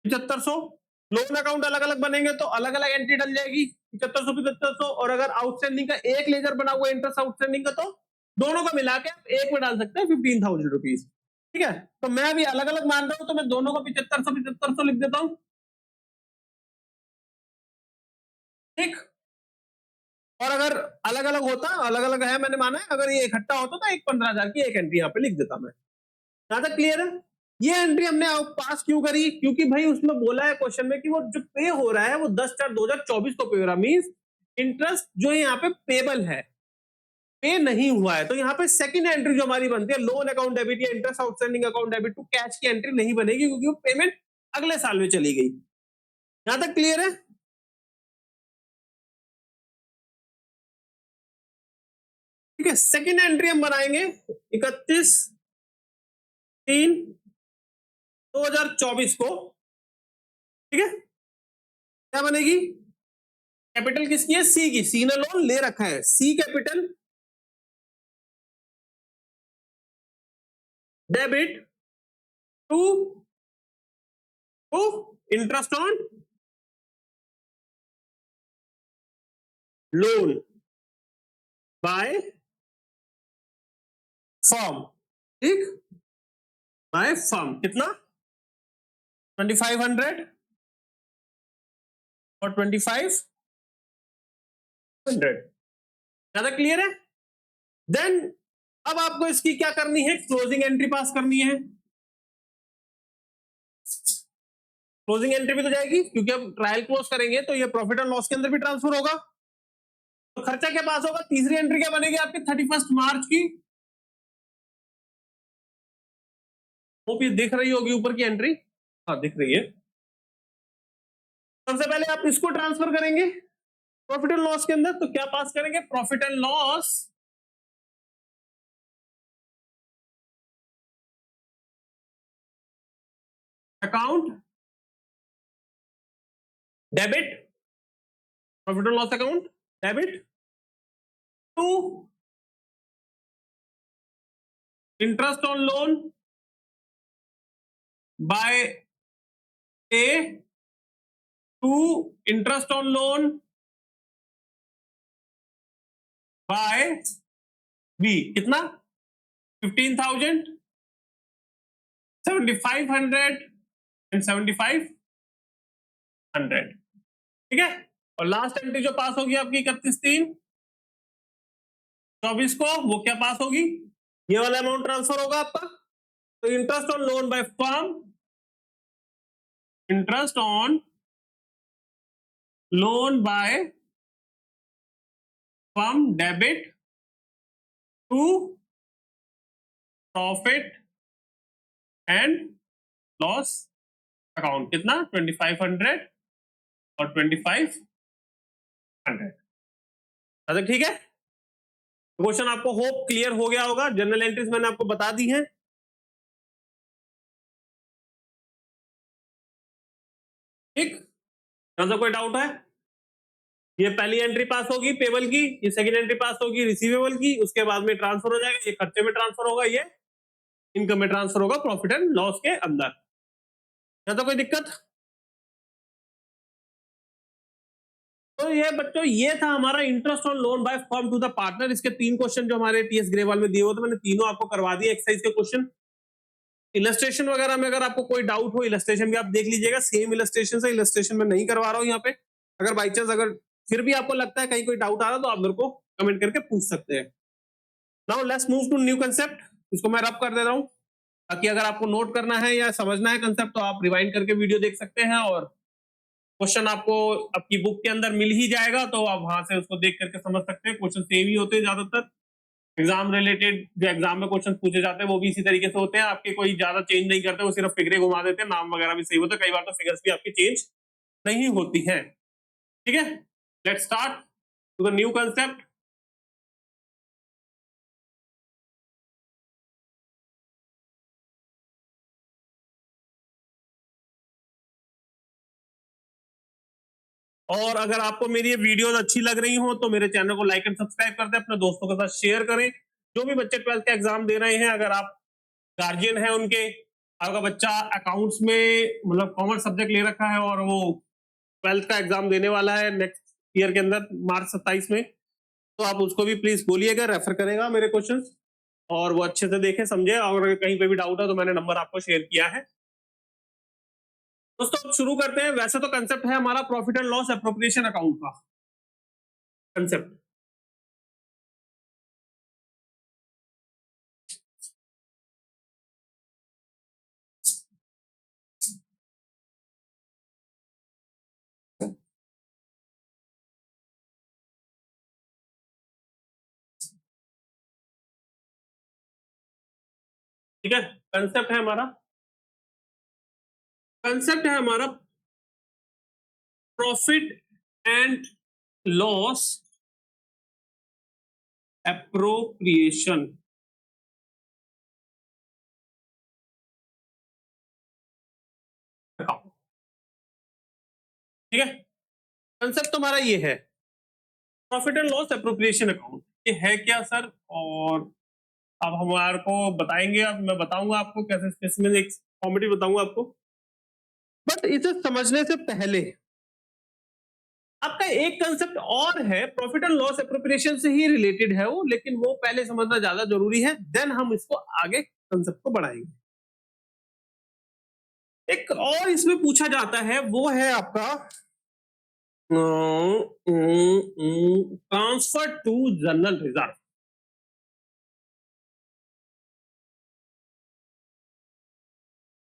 7500। लोन अकाउंट अलग अलग बनेंगे तो अलग अलग एंट्री डल जाएगी 7500 और अगर आउटस्टैंडिंग का एक लेजर बना हुआ इंटरेस्ट आउटस्टैंडिंग का तो दोनों को मिला के आप एक में डाल सकते हैं 15,000 रुपीज, ठीक है। तो मैं अभी अलग अलग मान रहा हूं तो मैं दोनों को 7500 लिख देता हूं, ठीक। और अगर अलग अलग होता, अलग अलग है मैंने माना है, अगर ये इकट्ठा होता तो एक 15,000 की एक एंट्री यहाँ पे लिख देता मैं। यहां तक क्लियर है। ये एंट्री हमने पास क्यों करी, क्योंकि भाई उसमें बोला है क्वेश्चन में कि वो जो पे हो रहा है वो 10/4/2024 को पे हो रहा है, मींस इंटरेस्ट जो है यहाँ पे पेबल है, पे नहीं हुआ है। तो यहाँ पे सेकंड एंट्री जो हमारी बनती है लोन अकाउंट डेबिट या interest outstanding account debit to cash की एंट्री नहीं बनेगी, क्योंकि वो पेमेंट अगले साल में चली गई। यहां तक क्लियर है। ठीक है, सेकंड एंट्री हम बनाएंगे 31/3/2024 को, ठीक है। क्या बनेगी, कैपिटल किसकी है, सी की, सी ने लोन ले रखा है, C capital debit to interest on loan by firm, ठीक, बाय फर्म। कितना 2500 और 2500, ज्यादा क्लियर है। देन अब आपको इसकी क्या करनी है, क्लोजिंग एंट्री पास करनी है। क्लोजिंग एंट्री भी तो जाएगी क्योंकि अब ट्रायल क्लोज करेंगे तो ये प्रॉफिट एंड लॉस के अंदर भी ट्रांसफर होगा। तो खर्चा क्या पास होगा, तीसरी एंट्री क्या बनेगी आपकी 31 मार्च की, वो भी दिख रही होगी ऊपर की एंट्री, हाँ दिख रही है। सबसे पहले आप इसको ट्रांसफर करेंगे प्रॉफिट एंड लॉस के अंदर, तो क्या पास करेंगे, profit and loss account debit, profit and loss account debit to interest on loan by A to interest on loan by B. कितना 15,000, 7,500 एंड 7,500, ठीक है। और लास्ट एंट्री जो पास होगी आपकी 31/3/24 को, वो क्या पास होगी, ये वाला अमाउंट ट्रांसफर होगा आपका। तो interest on loan by firm, interest on loan by firm debit to profit and loss account. कितना 2,500 और 2,500, अच्छा ठीक है। क्वेश्चन आपको होप क्लियर हो गया होगा। जनरल एंट्रीज मैंने आपको बता दी है, ठीक। कौन सा कोई डाउट है, ये पहली एंट्री पास होगी पेबल की, ये सेकंड एंट्री पास होगी रिसीवेबल की, उसके बाद में ट्रांसफर हो जाएगा, ये खर्चे में ट्रांसफर होगा, ये इनकम में ट्रांसफर होगा प्रॉफिट एंड लॉस के अंदर। या तो कोई दिक्कत। तो ये बच्चों ये था हमारा interest on loan by firm to the partner. इसके 3 क्वेश्चन जो हमारे टीएस ग्रेवाल में दिए हुए थे मैंने तीनों आपको करवा दिए एक्सरसाइज के क्वेश्चन। इलस्ट्रेशन वगैरह में अगर आपको कोई डाउट हो, इलस्ट्रेशन भी आप देख लीजिएगा, सेम इलस्ट्रेशन से, इलस्ट्रेशन में नहीं करवा रहा हूं यहाँ पे। अगर बाई चांस अगर फिर भी आपको लगता है कहीं कोई डाउट आ रहा है तो आप मेरे को कमेंट करके पूछ सकते हैं। Now let's move to new concept. इसको मैं रब कर दे रहा हूँ ताकि अगर आपको नोट करना है या समझना है कंसेप्ट तो आप रिवाइंड करके वीडियो देख सकते हैं, और क्वेश्चन आपको आपकी बुक के अंदर मिल ही जाएगा तो आप वहां से उसको देख करके समझ सकते हैं। क्वेश्चन सेम ही होते हैं ज्यादातर, एग्जाम रिलेटेड जो एग्जाम में क्वेश्चन पूछे जाते हैं वो भी इसी तरीके से होते हैं, आपके कोई ज्यादा चेंज नहीं करते, वो सिर्फ फिगरे घुमा देते हैं, नाम वगैरह भी सही होते हैं, कई बार तो फिगर्स भी आपकी चेंज नहीं होती हैं। ठीक है, let's start to the new concept. और अगर आपको मेरी ये वीडियोस अच्छी लग रही हो तो मेरे चैनल को लाइक एंड सब्सक्राइब कर दें, अपने दोस्तों के साथ शेयर करें। जो भी बच्चे 12th का एग्जाम दे रहे हैं, अगर आप गार्जियन है उनके, आपका बच्चा अकाउंट्स में मतलब कॉमर्स सब्जेक्ट ले रखा है और वो 12th का एग्जाम देने वाला है नेक्स्ट ईयर के अंदर मार्च 27 में, तो आप उसको भी प्लीज बोलिएगा, रेफर करेगा मेरे क्वेश्चंस और वो अच्छे से देखे समझे, और अगर कहीं पे भी डाउट है तो मैंने नंबर आपको शेयर किया है। दोस्तों अब शुरू करते हैं। वैसे तो कंसेप्ट है हमारा profit and loss appropriation account का कंसेप्ट। ठीक है, कंसेप्ट है हमारा profit and loss appropriation account. ठीक है, कंसेप्ट तो हमारा ये है profit and loss appropriation account. ये है क्या सर, और आप हमारे को बताएंगे, अब मैं बताऊंगा आपको कैसे, इसमें एक कॉमेडी बताऊंगा आपको, बट इसे समझने से पहले आपका एक कंसेप्ट और है, प्रॉफिट एंड लॉस एप्रोप्रिएशन से ही रिलेटेड है वो, लेकिन वो पहले समझना ज्यादा जरूरी है, देन हम इसको आगे कंसेप्ट को बढ़ाएंगे। एक और इसमें पूछा जाता है वो है आपका transfer to general reserve.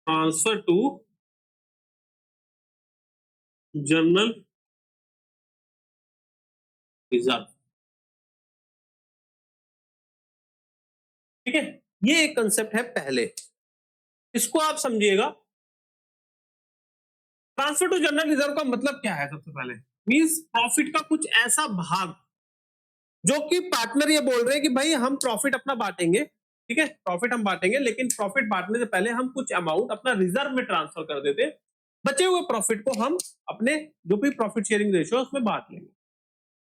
Transfer to general reserve. ठीक है, ये एक कंसेप्ट है पहले, इसको आप समझिएगा। ट्रांसफर टू जनरल रिजर्व का मतलब क्या है? सबसे पहले मींस प्रॉफिट का कुछ ऐसा भाग जो कि पार्टनर ये बोल रहे हैं कि भाई हम प्रॉफिट अपना बांटेंगे, ठीक है, प्रॉफिट हम बांटेंगे, लेकिन प्रॉफिट बांटने से पहले हम कुछ अमाउंट अपना रिजर्व में ट्रांसफर कर देते हैं, बचे हुए प्रॉफिट को हम अपने जो भी प्रॉफिट शेयरिंग रेशियो उसमें बांट लेंगे।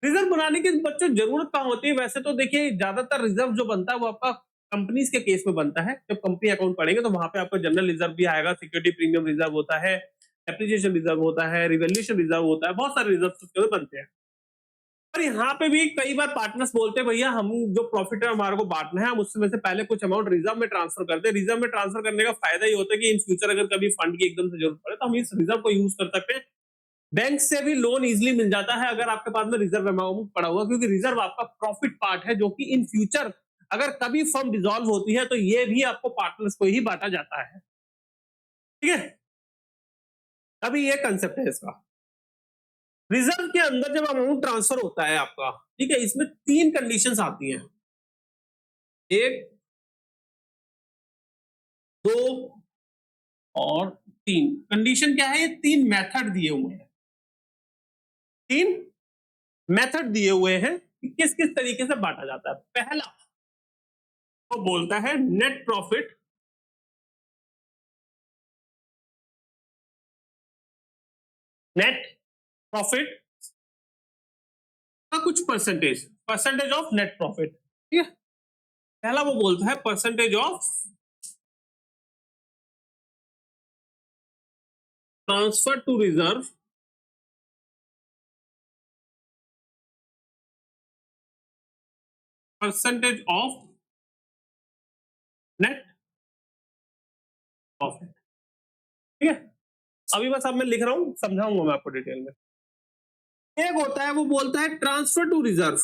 रिजर्व बनाने की बच्चों जरूरत कहाँ होती है? वैसे तो देखिए ज्यादातर रिजर्व जो बनता है वो आपका कंपनीज के केस में बनता है। जब कंपनी अकाउंट पढ़ेंगे तो वहां पे आपका जनरल रिजर्व भी आएगा, सिक्योरिटी प्रीमियम रिजर्व होता है, एप्रिसिएशन रिजर्व होता है, रिवैल्यूएशन रिजर्व होता है, बहुत सारे रिजर्व उसके बनते हैं। और यहाँ पे भी कई बार पार्टनर्स बोलते हैं भैया हम जो प्रॉफिट है हमारे को बांटना है, हम उसमें से पहले कुछ अमाउंट रिजर्व में ट्रांसफर कर दे। रिजर्व में ट्रांसफर करने का फायदा ये होता है कि इन फ्यूचर अगर कभी फंड की एकदम से जरूरत पड़े तो हम इस रिजर्व को यूज कर सकते हैं। बैंक से भी लोन इजिली मिल जाता है अगर आपके पास में रिजर्व अमाउंट पड़ा हुआ, क्योंकि रिजर्व आपका प्रॉफिट पार्ट है जो कि इन फ्यूचर अगर कभी फर्म डिसॉल्व होती है तो ये भी आपको पार्टनर्स को ही बांटा जाता है। ठीक है, अभी ये कंसेप्ट है इसका। रिजर्व के अंदर जब अमाउंट ट्रांसफर होता है आपका, ठीक है, इसमें तीन कंडीशंस आती हैं, एक, दो और तीन। कंडीशन क्या है? ये तीन मेथड दिए हुए हैं, तीन मेथड दिए हुए हैं कि किस किस तरीके से बांटा जाता है। पहला वो बोलता है नेट प्रॉफिट, नेट प्रॉफिट का कुछ percentage, percentage of net profit. ठीक है, पहला वो बोलता है percentage of transfer to reserve percentage of net profit. ठीक है, अभी बस अब मैं लिख रहा हूं, समझाऊंगा मैं आपको डिटेल में। एक होता है वो बोलता है transfer to reserve,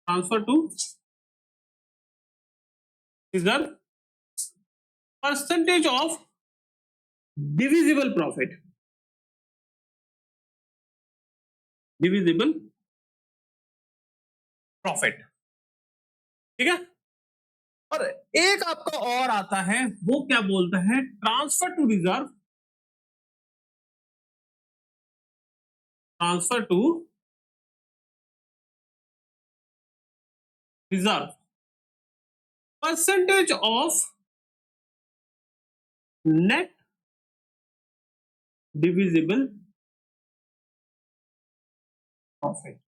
transfer to reserve, percentage of divisible profit, divisible profit, ठीक है। और एक आपका और आता है वो क्या बोलता है, transfer to reserve, transfer to reserve, percentage of net divisible profit,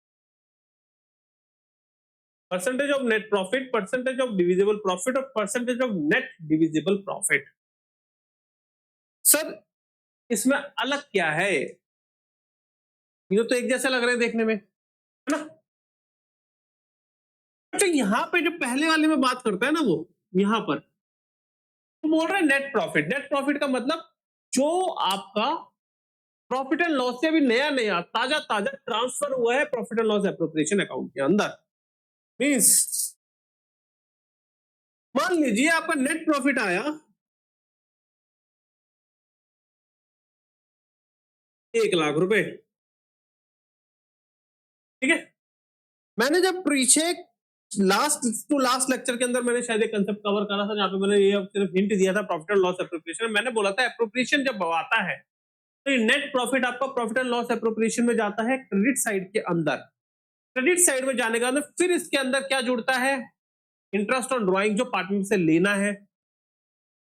percentage of net profit, percentage of divisible profit और percentage of net divisible profit. Sir इसमें अलग क्या है, ये तो एक जैसे लग रहे हैं देखने में, है ना। अच्छा यहाँ पे जो पहले वाले में बात करता है ना वो यहां पर तो बोल रहे हैं नेट प्रॉफिट, नेट प्रॉफिट का मतलब जो आपका प्रॉफिट एंड लॉस से अभी नया नया ताजा ताजा ट्रांसफर हुआ है profit and loss appropriation account के अंदर। मींस मान लीजिए आपका नेट प्रॉफिट आया 1,00,000 रुपए, ठीक है। मैंने जब पीछे लास्ट टू लास्ट लेक्चर के अंदर मैंने शायद एक कंसेप्ट कवर करा था जहां पे मैंने ये सिर्फ हिंट दिया था प्रॉफिट एंड लॉस एप्रोप्रिएशन। मैंने बोला था एप्रोप्रिएशन जब आता है तो ये नेट प्रॉफिट आपका प्रॉफिट एंड लॉस एप्रोप्रिएशन में जाता है क्रेडिट साइड के अंदर। क्रेडिट साइड में जाने के बाद फिर इसके अंदर क्या जुड़ता है, इंटरेस्ट ऑन ड्रॉइंग जो पार्टनर से लेना है,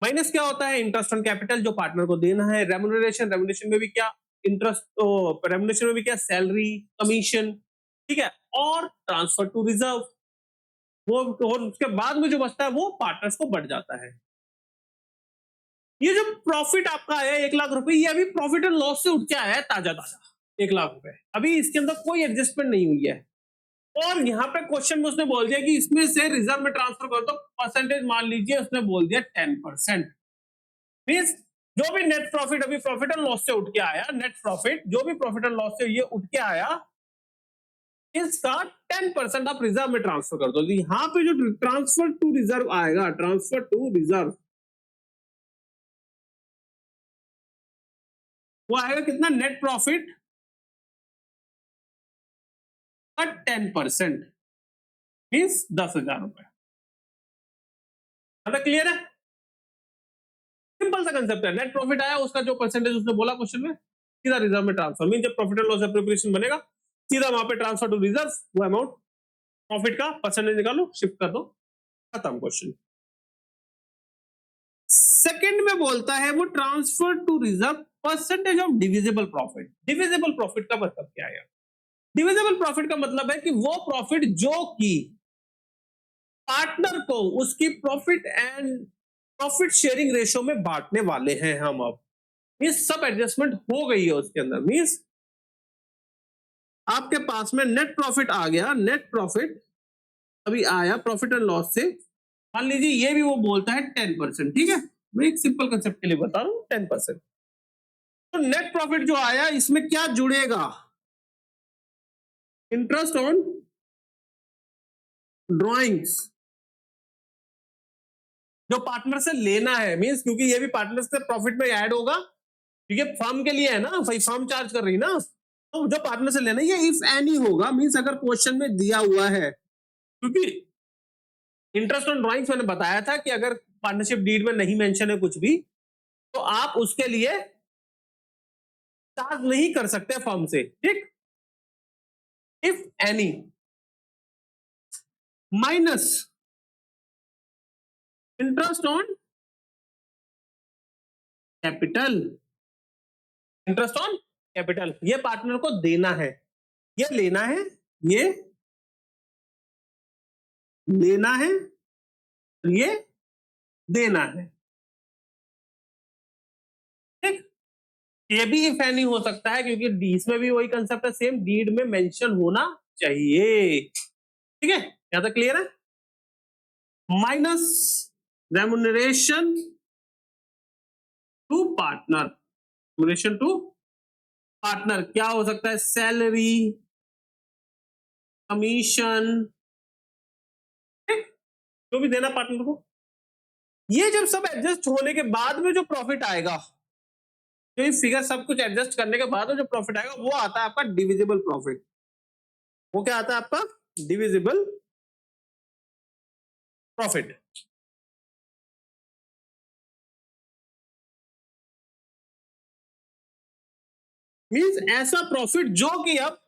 माइनस क्या होता है इंटरेस्ट ऑन कैपिटल जो पार्टनर को देना है, रेम्युनरेशन, रेम्युनरेशन में भी क्या इंटरेस्ट, रेम्युनरेशन में भी क्या सैलरी कमीशन, ठीक है, और ट्रांसफर टू रिजर्व वो, और उसके बाद में जो बचता है वो पार्टनर्स को बढ़ जाता है। ये जो प्रॉफिट आपका आया 1,00,000 रुपए, ये अभी प्रॉफिट एंड लॉस से उठ के आया है ताजा ताजा 1,00,000 रुपए, अभी इसके अंदर कोई एडजस्टमेंट नहीं हुई है। और यहाँ पे क्वेश्चन में उसने बोल दिया कि इसमें से रिजर्व में ट्रांसफर कर दो, परसेंटेज मान लीजिए उसने बोल दिया 10%। मींस जो भी नेट प्रॉफिट अभी प्रॉफिट एंड लॉस से उठ के आया, नेट प्रॉफिट जो भी प्रॉफिट एंड लॉस से ये उठ के आया, इसका 10% आप रिजर्व में ट्रांसफर कर दो। तो यहाँ पे जो ट्रांसफर टू रिजर्व आएगा, ट्रांसफर टू रिजर्व, वो आएगा कितना, नेट प्रॉफिट का 10% मीन्स 10,000 रुपए। मतलब क्लियर है, सिंपल सा कंसेप्ट है। नेट प्रॉफिट आया उसका जो परसेंटेज उसने बोला क्वेश्चन में सीधा रिजर्व में ट्रांसफर, मीन जब प्रॉफिट एंड लॉस एप्रोप्रिएशन बनेगा सीधा वहां पे ट्रांसफर टू रिजर्व, वो अमाउंट प्रॉफिट का परसेंटेज निकालो शिफ्ट कर दो, खत्म क्वेश्चन। सेकंड में बोलता है वो transfer to reserve percentage of divisible profit. Divisible profit का मतलब क्या है, डिविजिबल प्रॉफिट का मतलब है कि वो प्रॉफिट जो कि पार्टनर को उसकी profit and profit sharing ratio में बांटने वाले हैं हम। अब ये सब एडजस्टमेंट हो गई है उसके अंदर, मींस आपके पास में नेट प्रॉफिट आ गया, नेट प्रॉफिट अभी आया प्रॉफिट एंड लॉस से, मान लीजिए ये भी वो बोलता है 10%, ठीक है। मैं एक सिंपल कंसेप्ट के लिए बता रहा हूं 10%। तो नेट प्रॉफिट जो आया इसमें क्या जुड़ेगा, इंटरेस्ट ऑन ड्रॉइंग्स जो पार्टनर से लेना है, मींस क्योंकि ये भी पार्टनर से प्रॉफिट में ऐड होगा क्योंकि फर्म के लिए है ना भाई, फर्म चार्ज कर रही ना, तो जो पार्टनर से लेना ये इफ एनी होगा, मींस अगर क्वेश्चन में दिया हुआ है, क्योंकि इंटरेस्ट ऑन ड्रॉइंग्स मैंने बताया था कि अगर पार्टनरशिप डीड में नहीं मेंशन है कुछ भी तो आप उसके लिए चार्ज नहीं कर सकते फर्म से, ठीक। If any minus interest on capital, interest on capital ये पार्टनर को देना है, ये लेना है, ये लेना है, ये देना है, ठीक। ये भी इफ एनी हो सकता है क्योंकि इसमें भी वही कंसेप्ट है सेम, डीड में मेंशन होना चाहिए, ठीक है। यहां तक क्लियर है। Minus remuneration to partner, remuneration to partner क्या हो सकता है? सैलरी, कमीशन, जो भी देना पार्टनर को। ये जब सब एडजस्ट होने के बाद में जो प्रॉफिट आएगा, तो ये फिगर सब कुछ एडजस्ट करने के बाद में जो प्रॉफिट आएगा वो आता है आपका डिविजिबल प्रॉफिट। वो क्या आता है आपका? Divisible profit. मींस ऐसा प्रॉफिट जो कि अब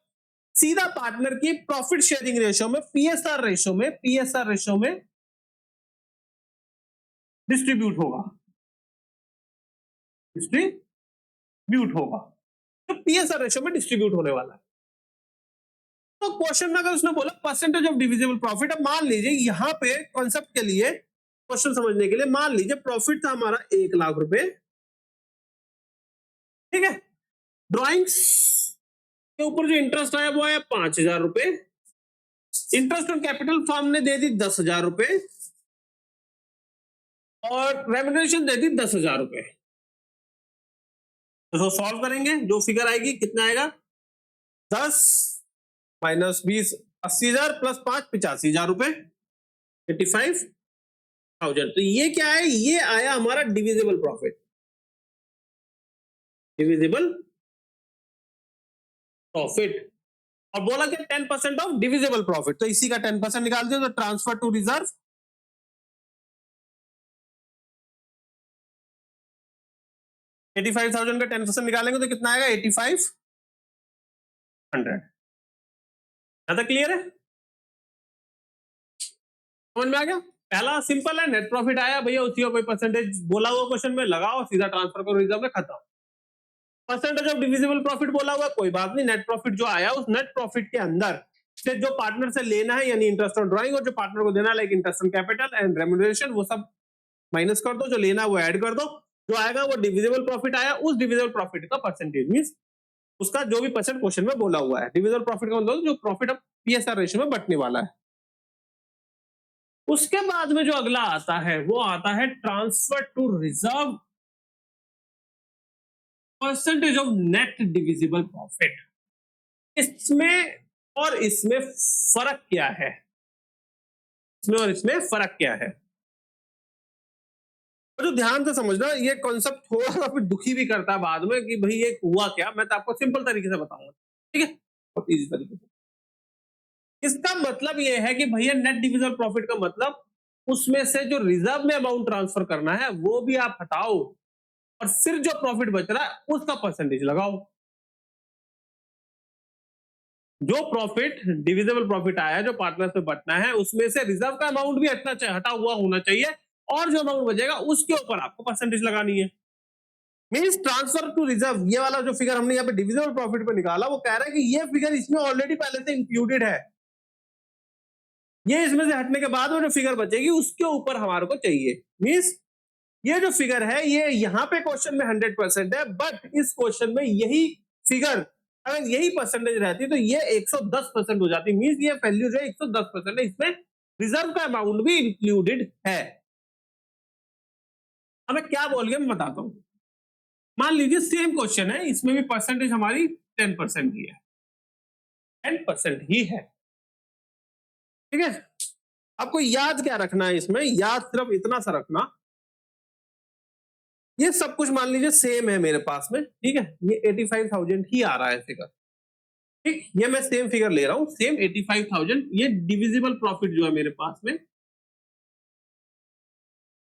सीधा पार्टनर की प्रॉफिट शेयरिंग रेशियो में, पीएसआर रेशियो में डिस्ट्रीब्यूट होगा, तो पीएसआर रेशियो में डिस्ट्रीब्यूट होने वाला है। तो क्वेश्चन में अगर उसने बोला परसेंटेज ऑफ डिविजिबल प्रॉफिट, अब मान लीजिए यहां पे कॉन्सेप्ट के लिए, क्वेश्चन समझने के लिए, मान लीजिए प्रॉफिट था हमारा 1,00,000 रुपए, ठीक है। ड्राइंग्स के ऊपर जो इंटरेस्ट आया वो आया 5,000 रुपए, इंटरेस्ट ऑन कैपिटल फर्म ने दे दी 10,000 रुपए, और रेम्यूनरेशन दे दी 10,000 रुपए। तो सॉल्व करेंगे, जो फिगर आएगी कितना आएगा? 10 माइनस 20 80,000 प्लस 5 85,000 रुपए, 85,000। तो ये क्या है? ये आया हमारा डिविजिबल प्रॉफिट, डिविजिबल प्रॉफिट। और बोला कि 10% ऑफ डिविजिबल प्रॉफिट, तो इसी का 10% निकाल दिया, तो ट्रांसफर टू रिजर्व 85,000 का 10% निकालेंगे तो कितना आएगा? 85,100। ज्यादा क्लियर है? समझ में आ गया? पहला सिंपल है, नेट प्रॉफिट आया भैया, उसी का कोई परसेंटेज बोला हुआ क्वेश्चन में लगाओ, सीधा ट्रांसफर करो रिजर्व में, खत्म। परसेंटेज ऑफ डिविजिबल प्रॉफिट बोला हुआ, कोई बात नहीं, नेट प्रॉफिट जो आया उस नेट प्रॉफिट के अंदर से जो पार्टनर से लेना है, यानी इंटरेस्ट ऑन ड्राइंग, और जो पार्टनर को देना है like interest on capital and remuneration, वो सब माइनस कर दो, जो लेना है वो ऐड कर दो, जो आएगा वो डिविजिबल प्रॉफिट आया, उस डिविजिबल प्रॉफिट का परसेंटेज मींस उसका जो भी परसेंट क्वेश्चन में बोला हुआ है। डिविजिबल प्रॉफिट का मतलब जो प्रॉफिट अब पीएसआर रेशियो में बंटने वाला है। उसके बाद में जो अगला आता है वो आता है transfer to reserve percentage of net divisible profit. इसमें और इसमें फर्क क्या है? इसमें और इसमें फर्क क्या है? तो ध्यान से समझना, ये कॉन्सेप्ट थोड़ा सा फिर दुखी भी करता है बाद में कि भाई ये हुआ क्या। मैं तो आपको सिंपल तरीके से बताऊंगा, ठीक है, बहुत इजी तरीके से। इसका मतलब ये है कि भैया नेट डिविजिबल प्रॉफिट का मतलब उसमें से जो रिजर्व में अमाउंट ट्रांसफर करना है वो भी आप हटाओ, और फिर जो प्रॉफिट बच रहा है उसका परसेंटेज लगाओ। जो प्रॉफिट डिविजिबल प्रॉफिट आया जो पार्टनर से बटना है, उसमें से रिजर्व का अमाउंट भी हटा हुआ होना चाहिए, और जो अमाउंट बचेगा उसके ऊपर आपको परसेंटेज लगानी है। मींस ट्रांसफर टू रिजर्व, ये वाला जो फिगर हमने यहाँ पे डिविजिबल प्रॉफिट पे निकाला, वो कह रहा है कि ये फिगर इसमें ऑलरेडी पहले से इंक्लूडेड है, ये इसमें से हटने के बाद वो जो फिगर बचेगी उसके ऊपर हमारे को चाहिए। मींस ये जो फिगर है ये यहाँ पे क्वेश्चन में 100% है, बट इस क्वेश्चन में यही फिगर अगर यही परसेंटेज रहती तो ये 110% हो जाती। मींस ये वैल्यू जो है 110% है, इसमें रिजर्व का अमाउंट भी इंक्लूडेड है। अब मैं क्या बोल गया मैं बताता हूं। मान लीजिए सेम क्वेश्चन है, इसमें भी परसेंटेज हमारी 10% ही है, 10% ही है, ठीक है। आपको याद क्या रखना है इसमें? याद सिर्फ इतना सा रखना, ये सब कुछ मान लीजिए सेम है मेरे पास में, ठीक है, ये 85,000 ही आ रहा है फिगर, ठीक, ये मैं सेम फिगर ले रहा हूं, सेम 85,000। ये डिविजिबल प्रॉफिट जो है मेरे पास में,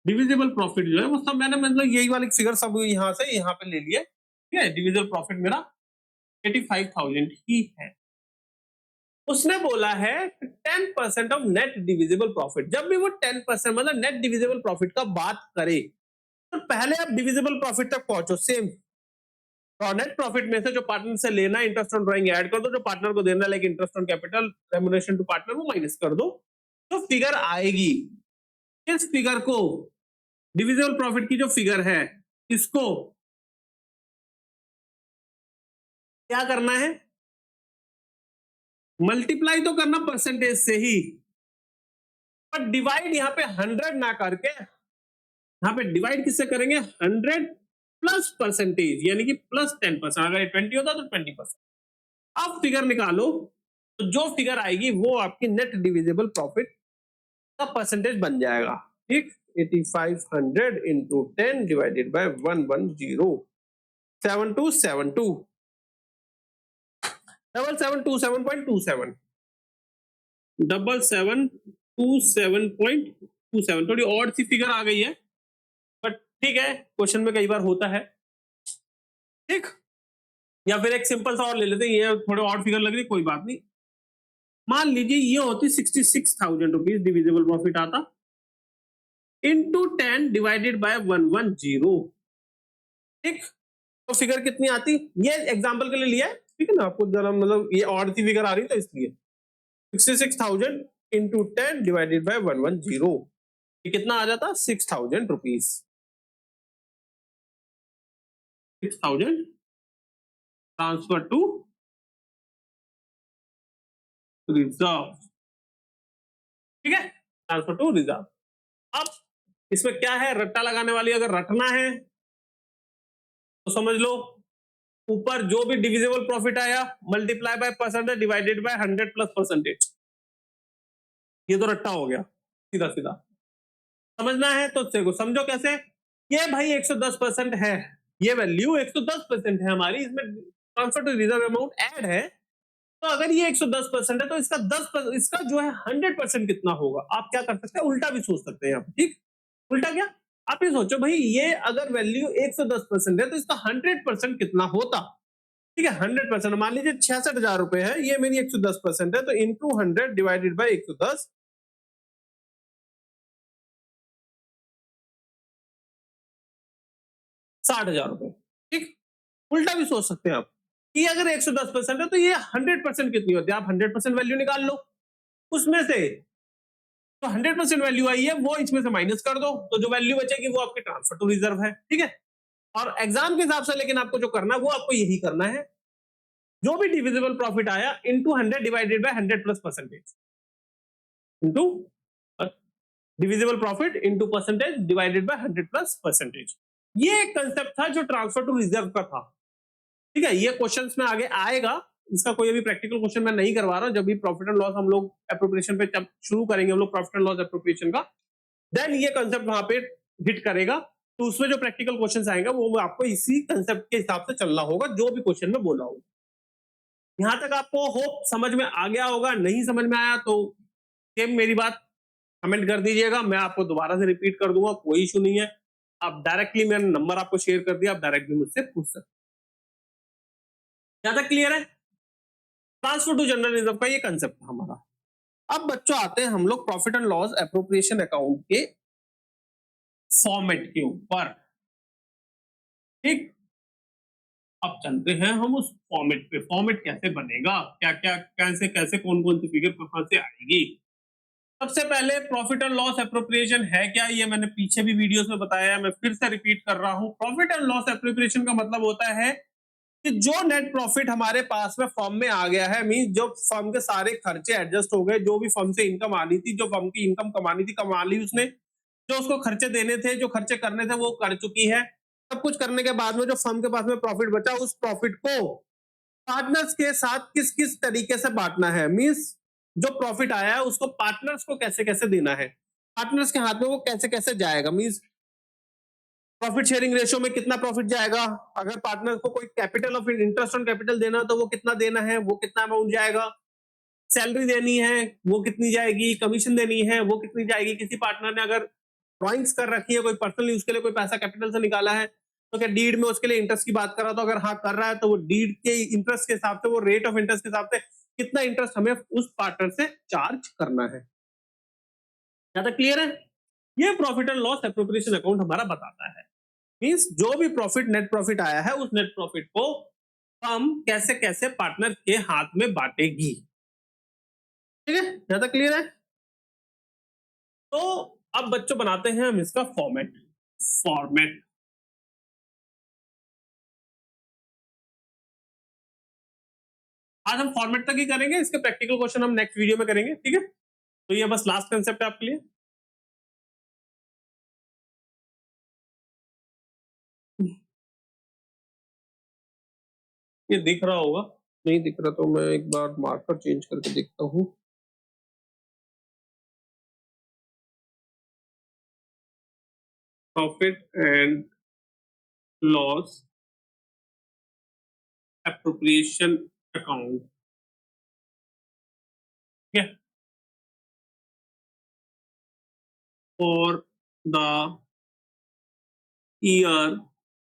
डिविजिबल प्रॉफिट जो है वो सब मैंने मतलब यही वाली फिगर सब यहां से यहां पे ले लिए, ठीक है। डिविजिबल प्रॉफिट मेरा 85,000 ही है। उसने बोला है 10% ऑफ नेट डिविजिबल प्रॉफिट। जब भी वो 10% मतलब नेट डिविजिबल प्रॉफिट का बात करे तो पहले आप डिविजिबल प्रॉफिट तक पहुंचो। सेम नेट प्रॉफिट में से जो पार्टनर से लेना है इंटरेस्ट ऑन ड्राइंग ऐड कर दो, जो पार्टनर को देना है like interest on capital remuneration to partner वो माइनस कर दो, तो फिगर आएगी। इस फिगर को डिविजिबल प्रॉफिट की जो फिगर है इसको क्या करना है? मल्टीप्लाई तो करना परसेंटेज से ही, पर डिवाइड यहां पे 100 ना करके, यहां पे डिवाइड किससे करेंगे? 100 प्लस परसेंटेज यानी कि प्लस 10%, अगर 20 होता तो 20%। अब फिगर निकालो तो जो फिगर आएगी वो आपकी नेट डिविजिबल प्रॉफिट का परसेंटेज बन जाएगा। ठीक, 8500 इंटू 10 डिवाइडेड बाय 110, 7272 7727.27 7727.27, थोड़ी और सी फिगर आ गई है बट ठीक है, क्वेश्चन में कई बार होता है। ठीक, या फिर एक सिंपल सा और ले लेते हैं, ये थोड़े और फिगर लग रही, कोई बात नहीं। मान लीजिए ये होती 66,000 रुपीज डिविजिबल प्रॉफिट आता, इंटू 10 डिवाइडेड बाय 110। ठीक, तो फिगर कितनी आती, ये एग्जांपल के लिए लिया है, ठीक है ना, आपको जरा मतलब ये और सी फिगर आ रही तो इसलिए 66,000 इंटू 10 डिवाइडेड बाय 110, ये कितना आ जाता, 6,000 रुपीज। 6,000 transfer to reserve. ठीक है, ट्रांसफर टू रिजर्व। अब इसमें क्या है, रट्टा लगाने वाली अगर रटना है तो समझ लो, ऊपर जो भी डिविजिबल प्रॉफिट आया multiply by percentage divided by 100 plus percentage, ये तो रट्टा हो गया सीधा सीधा। समझना है तो देखो, समझो कैसे, ये भाई 110% है, ये वैल्यू 110% है हमारी, इसमें transfer to reserve amount add है, तो अगर ये 110% है तो इसका 10%, इसका जो है 100% कितना होगा। आप क्या कर सकते हैं, उल्टा भी सोच सकते हैं यहाँ पे। ठीक, उल्टा क्या, आप ये सोचो भाई, ये अगर वैल्यू 110% है तो इसका 100% कितना होता। ठीक है, 100% मान लीजिए 66,000 रुपए है, ये मेरी 110% है, तो इंटू 100 डिवाइडेड बाई 110, 60,000 रुपए। ठीक, उल्टा भी सोच सकते हैं आप कि अगर 110% है तो ये 100% कितनी होती है, आप 100% वैल्यू निकाल लो, उसमें से तो 100% वैल्यू आई है वो इसमें से माइनस कर दो, तो जो वैल्यू बचेगी वो आपकी ट्रांसफर टू रिजर्व है। ठीक है, और एग्जाम के हिसाब से लेकिन आपको जो करना है वो आपको यही करना है, जो भी डिविजिबल प्रॉफिट आया into 100 divided by 100 plus percentage, into divisible profit into percentage divided by 100 plus percentage. ये एक कंसेप्ट था जो ट्रांसफर टू रिजर्व का था। ठीक है, ये क्वेश्चंस में आगे आएगा, इसका कोई अभी प्रैक्टिकल क्वेश्चन मैं नहीं करवा रहा हूं, जब भी प्रॉफिट एंड लॉस हम लोग एप्रोप्रिएशन पे जब शुरू करेंगे हम लोग प्रॉफिट एंड लॉस एप्रोप्रिएशन का, देन ये कंसेप्ट वहां पे हिट करेगा, तो उसमें जो प्रैक्टिकल क्वेश्चंस आएंगे वो आपको इसी कंसेप्ट के हिसाब से चलना होगा, जो भी क्वेश्चन में बोला होगा। यहां तक आपको होप समझ में आ गया होगा, नहीं समझ में आया तो सेम मेरी बात कमेंट कर दीजिएगा, मैं आपको दोबारा से रिपीट कर दूंगा, कोई इशू नहीं है। आप डायरेक्टली, मैंने नंबर आपको शेयर कर दिया, आप डायरेक्टली मुझसे पूछ सकते। ज्यादा क्लियर है, ट्रांसफर टू जनरल रिजर्व का ये कंसेप्ट था हमारा। अब बच्चों आते हैं हम लोग profit and loss appropriation account के फॉर्मेट के ऊपर। ठीक, अब चलते हैं हम उस फॉर्मेट पे, फॉर्मेट कैसे बनेगा, क्या क्या कैसे कैसे कौन कौन सी फिगर कहां से आएगी। सबसे पहले प्रॉफिट एंड लॉस एप्रोप्रिएशन है क्या, ये मैंने पीछे भी वीडियोस में बताया, मैं फिर से रिपीट कर रहा हूं। प्रॉफिट एंड लॉस एप्रोप्रिएशन का मतलब होता है कि जो नेट प्रॉफिट हमारे पास में फर्म में आ गया है, मीन जो फर्म के सारे खर्चे एडजस्ट हो गए, जो भी फर्म से इनकम आनी थी, जो फर्म की इनकम कमानी थी कमा ली उसने, जो उसको खर्चे देने थे, जो खर्चे करने थे वो कर चुकी है, सब कुछ करने के बाद में जो फर्म के पास में प्रॉफिट बचा, उस प्रॉफिट को पार्टनर्स के साथ किस किस तरीके से बांटना है, मीन्स जो प्रॉफिट आया है उसको पार्टनर्स को कैसे कैसे देना है, पार्टनर्स के हाथ में वो कैसे कैसे जाएगा, मीन्स प्रॉफिट शेयरिंग रेशियो में कितना प्रॉफिट जाएगा, अगर पार्टनर को कोई capital of interest on capital देना तो वो कितना देना है, वो कितना अमाउंट जाएगा, सैलरी देनी है वो कितनी जाएगी, कमीशन देनी है वो कितनी जाएगी, किसी पार्टनर ने अगर ड्रॉइंग्स कर रखी है, कोई पर्सनल यूज के लिए कोई पैसा कैपिटल से निकाला है, तो क्या डीड में उसके लिए इंटरेस्ट की बात कर रहा, तो अगर हाँ कर रहा है तो वो डीड के इंटरेस्ट के हिसाब से, वो रेट ऑफ इंटरेस्ट के हिसाब से कितना इंटरेस्ट हमें उस पार्टनर से चार्ज करना है। ज्यादा क्लियर है, ये profit and loss appropriation account हमारा बताता है, मींस जो भी प्रॉफिट नेट प्रॉफिट आया है उस नेट प्रॉफिट को हम कैसे कैसे पार्टनर के हाथ में बांटेगी। ठीक है, ज्यादा क्लियर है। तो अब बच्चों बनाते हैं हम इसका फॉर्मेट। फॉर्मेट आज हम फॉर्मेट तक ही करेंगे, इसके प्रैक्टिकल क्वेश्चन हम नेक्स्ट वीडियो में करेंगे। ठीक है, तो ये बस लास्ट कंसेप्ट है आपके लिए। ये दिख रहा होगा, नहीं दिख रहा तो मैं एक बार मार्कर चेंज करके देखता हूँ। Profit and loss appropriation account, ठीक है, for the year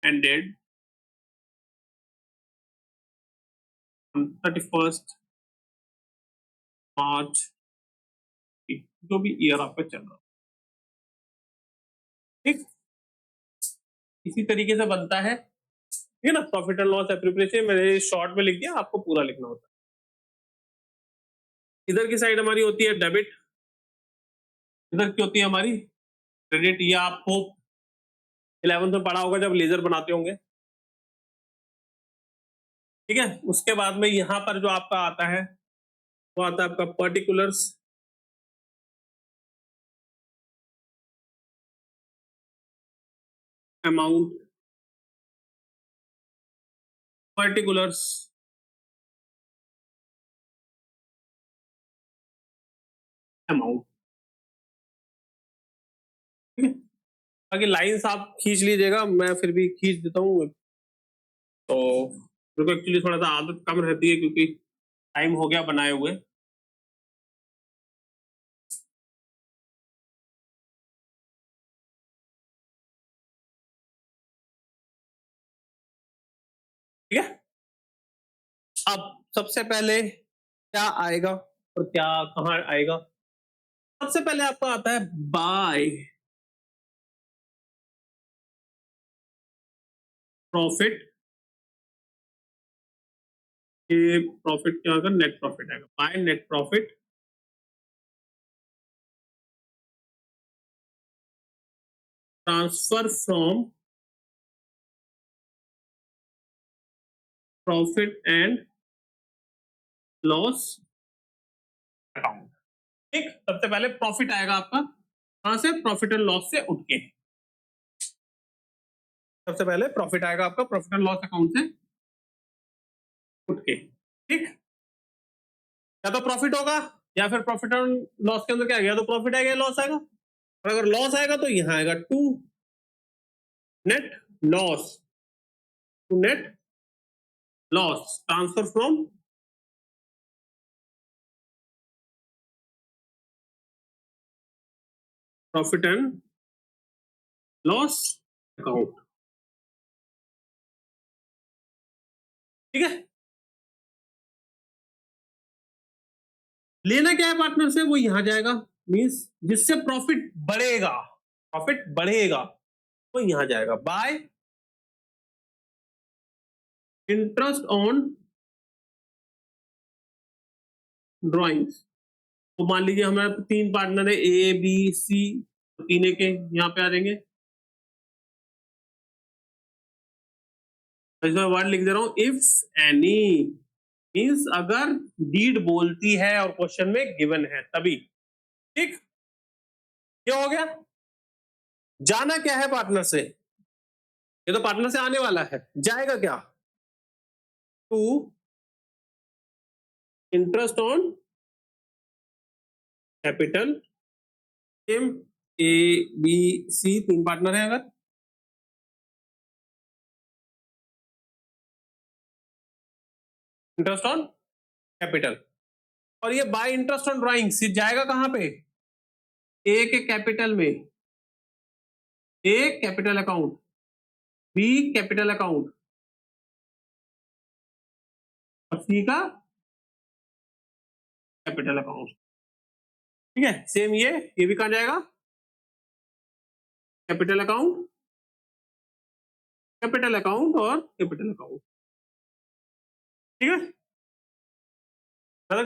ended 31st मार्च, जो भी ईयर आपका चल रहा, ठीक, इसी तरीके से बनता है, ठीक है ना। प्रॉफिट एंड लॉस एप्रोप्रिएशन मैंने शॉर्ट में लिख दिया, आपको पूरा लिखना होता है। इधर की साइड हमारी होती है डेबिट, इधर की होती है हमारी क्रेडिट। ये आपको 11th में पढ़ा होगा जब लेजर बनाते होंगे, ठीक है। उसके बाद में यहां पर जो आपका आता है वो आता है आपका पर्टिकुलर्स, अमाउंट, पर्टिकुलर्स, अमाउंट, ठीक है। बाकी लाइंस आप खींच लीजिएगा, मैं फिर भी खींच देता हूँ, तो मेरे को एक्चुअली थोड़ा सा आदत कम रहती है क्योंकि टाइम हो गया बनाए हुए। ठीक है, अब सबसे पहले क्या आएगा और क्या कहाँ आएगा। सबसे पहले आपका आता है बाय प्रॉफिट, ये प्रॉफिट क्या होगा, नेट प्रॉफिट आएगा, by net profit transfer from profit and loss account, ठीक। सबसे पहले प्रॉफिट आएगा आपका कहां से, प्रॉफिट एंड लॉस से उठ के। सबसे पहले प्रॉफिट आएगा आपका प्रॉफिट एंड लॉस अकाउंट से उठ के, ठीक। या तो प्रॉफिट होगा या फिर प्रॉफिट एंड लॉस के अंदर क्या आएगा, तो प्रॉफिट आएगा या लॉस आएगा। और अगर लॉस आएगा तो यहां आएगा to net loss, to net loss transfer from profit and loss account, ठीक है। लेना क्या है पार्टनर से, वो यहां जाएगा, मींस जिससे प्रॉफिट बढ़ेगा, प्रॉफिट बढ़ेगा वो यहां जाएगा, बाय इंटरेस्ट ऑन ड्रॉइंग्स। तो मान लीजिए हमारे 3 पार्टनर है, ए बी सी, तीन के यहाँ पे आ जाएंगे। इसमें वर्ड लिख दे रहा हूं, इफ एनी, मीन्स अगर डीड बोलती है और क्वेश्चन में गिवन है तभी, ठीक। क्या हो गया, जाना क्या है पार्टनर से, ये तो पार्टनर से आने वाला है, जाएगा क्या, to interest on capital, same A B C 3 partner है, अगर इंटरेस्ट ऑन कैपिटल, और ये बाय इंटरेस्ट ऑन ड्राइंग्स जाएगा कहां पे, ए के कैपिटल में, A capital account, B capital account और सी का कैपिटल अकाउंट, ठीक है। सेम ये भी कहां जाएगा, कैपिटल अकाउंट, कैपिटल अकाउंट और कैपिटल अकाउंट, ठीक है,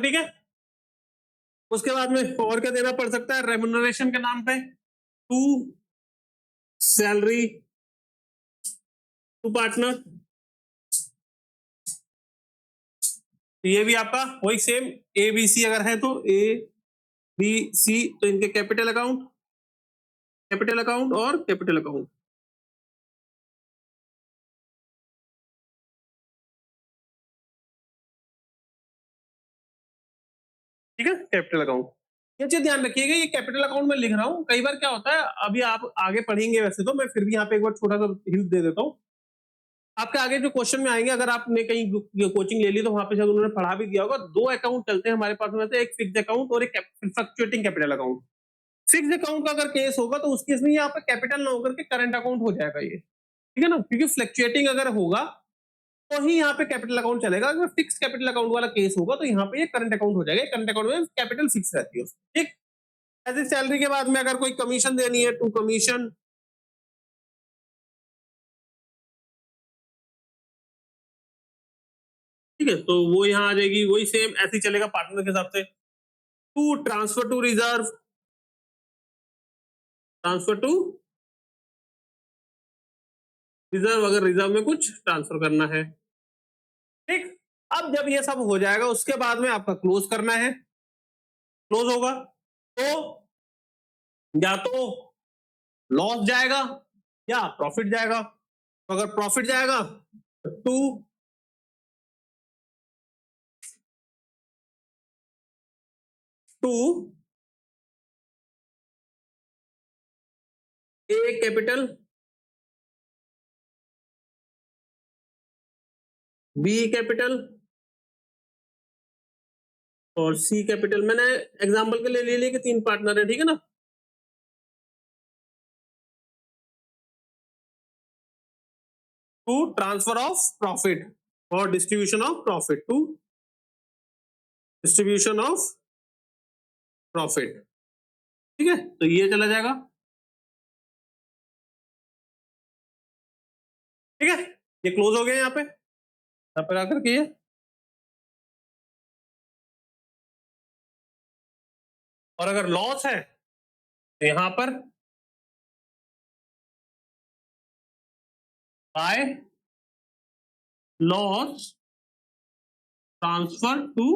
ठीक है। उसके बाद में और क्या देना पड़ सकता है, रेम्यूनरेशन के नाम पे, टू सैलरी टू पार्टनर, ये भी आपका वही सेम, ए बी सी अगर है तो ए बी सी, तो इनके कैपिटल अकाउंट, कैपिटल अकाउंट और कैपिटल अकाउंट, ठीक है, कैपिटल अकाउंट। ये चीज ध्यान रखिएगा, ये कैपिटल अकाउंट में लिख रहा हूँ, कई बार क्या होता है, अभी आप आगे पढ़ेंगे वैसे तो, मैं फिर भी यहाँ पे एक बार छोटा सा हिंट दे देता हूँ। आपके आगे जो क्वेश्चन में आएंगे, अगर आपने कहीं कोचिंग ले ली तो वहां पे शायद उन्होंने पढ़ा भी दिया होगा, दो अकाउंट चलते हैं हमारे पास में से, एक फिक्स अकाउंट और एक fluctuating capital account. Fix account का अगर केस होगा तो उस केस में यहाँ पे कैपिटल ना होकर के करंट अकाउंट हो जाएगा ये, ठीक है ना, क्योंकि फ्लक्चुएटिंग अगर होगा तो ही यहाँ पे कैपिटल अकाउंट चलेगा। अगर फिक्स कैपिटल अकाउंट वाला केस होगा तो यहाँ पे ये करंट अकाउंट हो जाएगा। करंट अकाउंट में कैपिटल फिक्स रहती है, ठीक। ऐसे सैलरी के बाद में अगर कोई कमीशन देनी है, टू कमीशन, ठीक है, तो वो यहाँ आ जाएगी, वही सेम ऐसे ही चलेगा पार्टनर के हिसाब से। To transfer to reserve, transfer to reserve, अगर रिजर्व में कुछ ट्रांसफर करना है, ठीक। अब जब ये सब हो जाएगा उसके बाद में आपका क्लोज करना है। क्लोज होगा तो या तो लॉस जाएगा या प्रॉफिट जाएगा। तो अगर प्रॉफिट जाएगा तो to A capital, B capital और सी कैपिटल। मैंने एग्जांपल के लिए ले लिया कि तीन पार्टनर है, ठीक है ना। टू ट्रांसफर ऑफ प्रॉफिट और distribution of profit, to distribution of profit, ठीक है, तो ये चला जाएगा, ठीक है। ये क्लोज हो गया यहाँ पे आकर के ये, और अगर लॉस है तो यहां पर by loss transfer to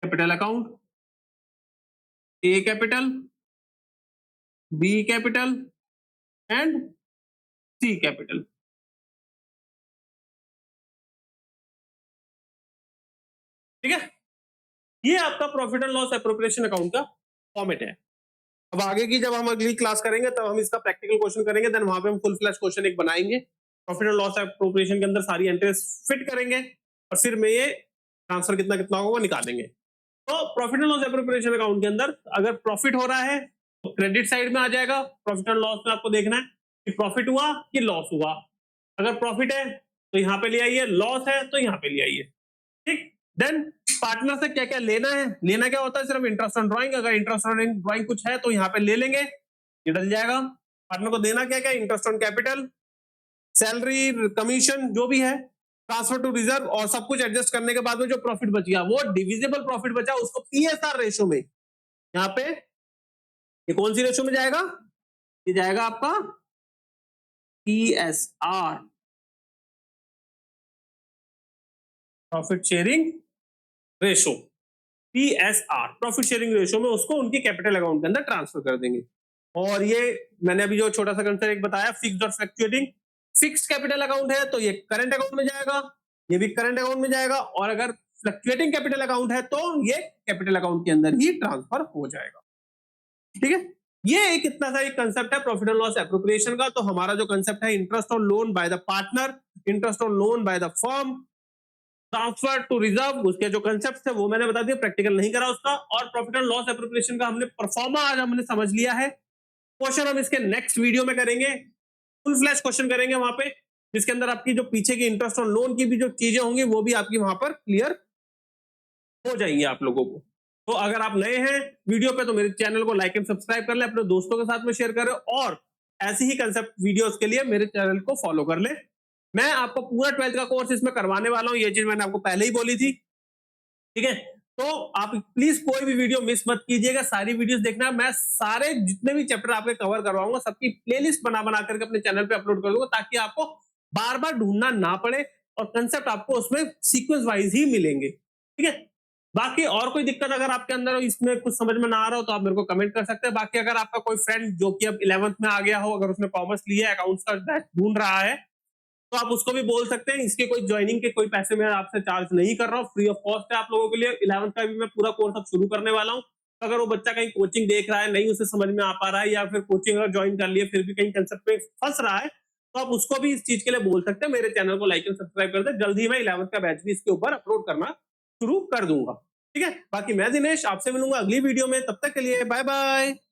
capital account, A capital, B capital and C capital, ठीक है। ये आपका profit and loss appropriation account का फॉर्मेट है। अब आगे की जब हम अगली क्लास करेंगे तब हम इसका प्रैक्टिकल क्वेश्चन करेंगे, देन वहां पे हम फुल फ्लैश क्वेश्चन एक बनाएंगे, प्रॉफिट एंड लॉस एप्रोप्रिएशन के अंदर सारी एंट्रीज फिट करेंगे और फिर में ये ट्रांसफर कितना कितना होगा वो निकालेंगे। तो profit and loss appropriation account के अंदर अगर प्रॉफिट हो रहा है तो क्रेडिट साइड में आ जाएगा। प्रॉफिट एंड लॉस में आपको देखना है कि प्रॉफिट हुआ कि लॉस हुआ। अगर प्रॉफिट है तो यहाँ पे ले आइए, लॉस है तो यहाँ पे ले आइए, ठीक। देन पार्टनर से क्या क्या लेना है, लेना क्या होता है, सिर्फ इंटरेस्ट ऑन ड्राइंग। अगर इंटरेस्ट ऑन ड्राइंग कुछ है तो यहाँ पे ले लेंगे, ये डल जाएगा। पार्टनर को देना क्या क्या, interest on capital, salary, commission जो भी है, ट्रांसफर टू रिजर्व, और सब कुछ एडजस्ट करने के बाद में जो प्रॉफिट बच गया वो डिविजिबल प्रॉफिट बचा उसको पीएसआर रेशो में, यहाँ पे ये कौन सी रेशो में जाएगा, ये जाएगा आपका PSR, profit sharing ratio, PSR profit sharing ratio में उसको उनकी कैपिटल अकाउंट के अंदर ट्रांसफर कर देंगे। और ये मैंने अभी जो छोटा सा कंसेप्ट एक बताया, फिक्स्ड और फ्लक्चुएटिंग, फिक्स्ड कैपिटल अकाउंट है तो ये करंट अकाउंट में जाएगा, ये भी करंट अकाउंट में जाएगा, और अगर फ्लक्चुएटिंग कैपिटल अकाउंट है तो ये कैपिटल अकाउंट के अंदर ही ट्रांसफर हो जाएगा, ठीक है। ये एक इतना सा एक कंसेप्ट है प्रॉफिट एंड लॉस एप्रोप्रिएशन का। तो हमारा जो कंसेप्ट है interest on loan by the partner, interest on loan by the firm, transfer to reserve, उसके जो कंसेप्ट है वो मैंने बता दिया, प्रैक्टिकल नहीं करा उसका। और प्रॉफिट एंड लॉस एप्रोप्रिएशन का हमने परफॉर्मा आज हमने समझ लिया है। क्वेश्चन हम इसके नेक्स्ट वीडियो में करेंगे, फुल फ्लैश क्वेश्चन करेंगे वहां पे, जिसके अंदर आपकी जो पीछे की इंटरेस्ट ऑन लोन की भी जो चीजें होंगी वो भी आपकी वहां पर क्लियर हो जाएंगी आप लोगों को। तो अगर आप नए हैं वीडियो पे तो मेरे चैनल को लाइक एंड सब्सक्राइब कर ले, अपने दोस्तों के साथ में शेयर करें, और ऐसी ही कंसेप्ट वीडियोस के लिए मेरे चैनल को फॉलो कर ले। मैं आपको पूरा 12th का कोर्स इसमें करवाने वाला हूं, ये चीज मैंने आपको पहले ही बोली थी, ठीक है। तो आप प्लीज कोई भी वीडियो मिस मत कीजिएगा, सारी वीडियोस देखना। मैं सारे जितने भी चैप्टर आपके कवर करवाऊंगा सबकी प्लेलिस्ट बना बना करके अपने चैनल पे अपलोड कर दूंगा, ताकि आपको बार बार ढूंढना ना पड़े और कंसेप्ट आपको उसमें सीक्वेंस वाइज ही मिलेंगे, ठीक है। बाकी और कोई दिक्कत अगर आपके अंदर हो, इसमें कुछ समझ में ना आ रहा हो तो आप मेरे को कमेंट कर सकते हैं। बाकी अगर आपका कोई फ्रेंड जो कि अब 11th में आ गया हो, अगर उसने कॉमर्स लिया है, अकाउंट्स का ढूंढ रहा है, तो आप उसको भी बोल सकते हैं। इसके कोई ज्वाइनिंग के कोई पैसे मैं आपसे चार्ज नहीं कर रहा हूँ, फ्री ऑफ कॉस्ट है आप लोगों के लिए। 11th का भी मैं पूरा कोर्स अब शुरू करने वाला हूँ। अगर वो बच्चा कहीं कोचिंग देख रहा है, नहीं उसे समझ में आ पा रहा है, या फिर कोचिंग अगर ज्वाइन कर लिए फिर भी कहीं कंसेप्ट में फंस रहा है, तो आप उसको भी इस चीज के लिए बोल सकते हैं। मेरे चैनल को लाइक एंड सब्सक्राइब कर दे। जल्द ही मैं 11th का बैच भी इसके ऊपर अपलोड करना शुरू कर दूंगा। ठीक है, बाकी मैं दिनेश आपसे मिलूंगा अगली वीडियो में। तब तक के लिए बाय बाय।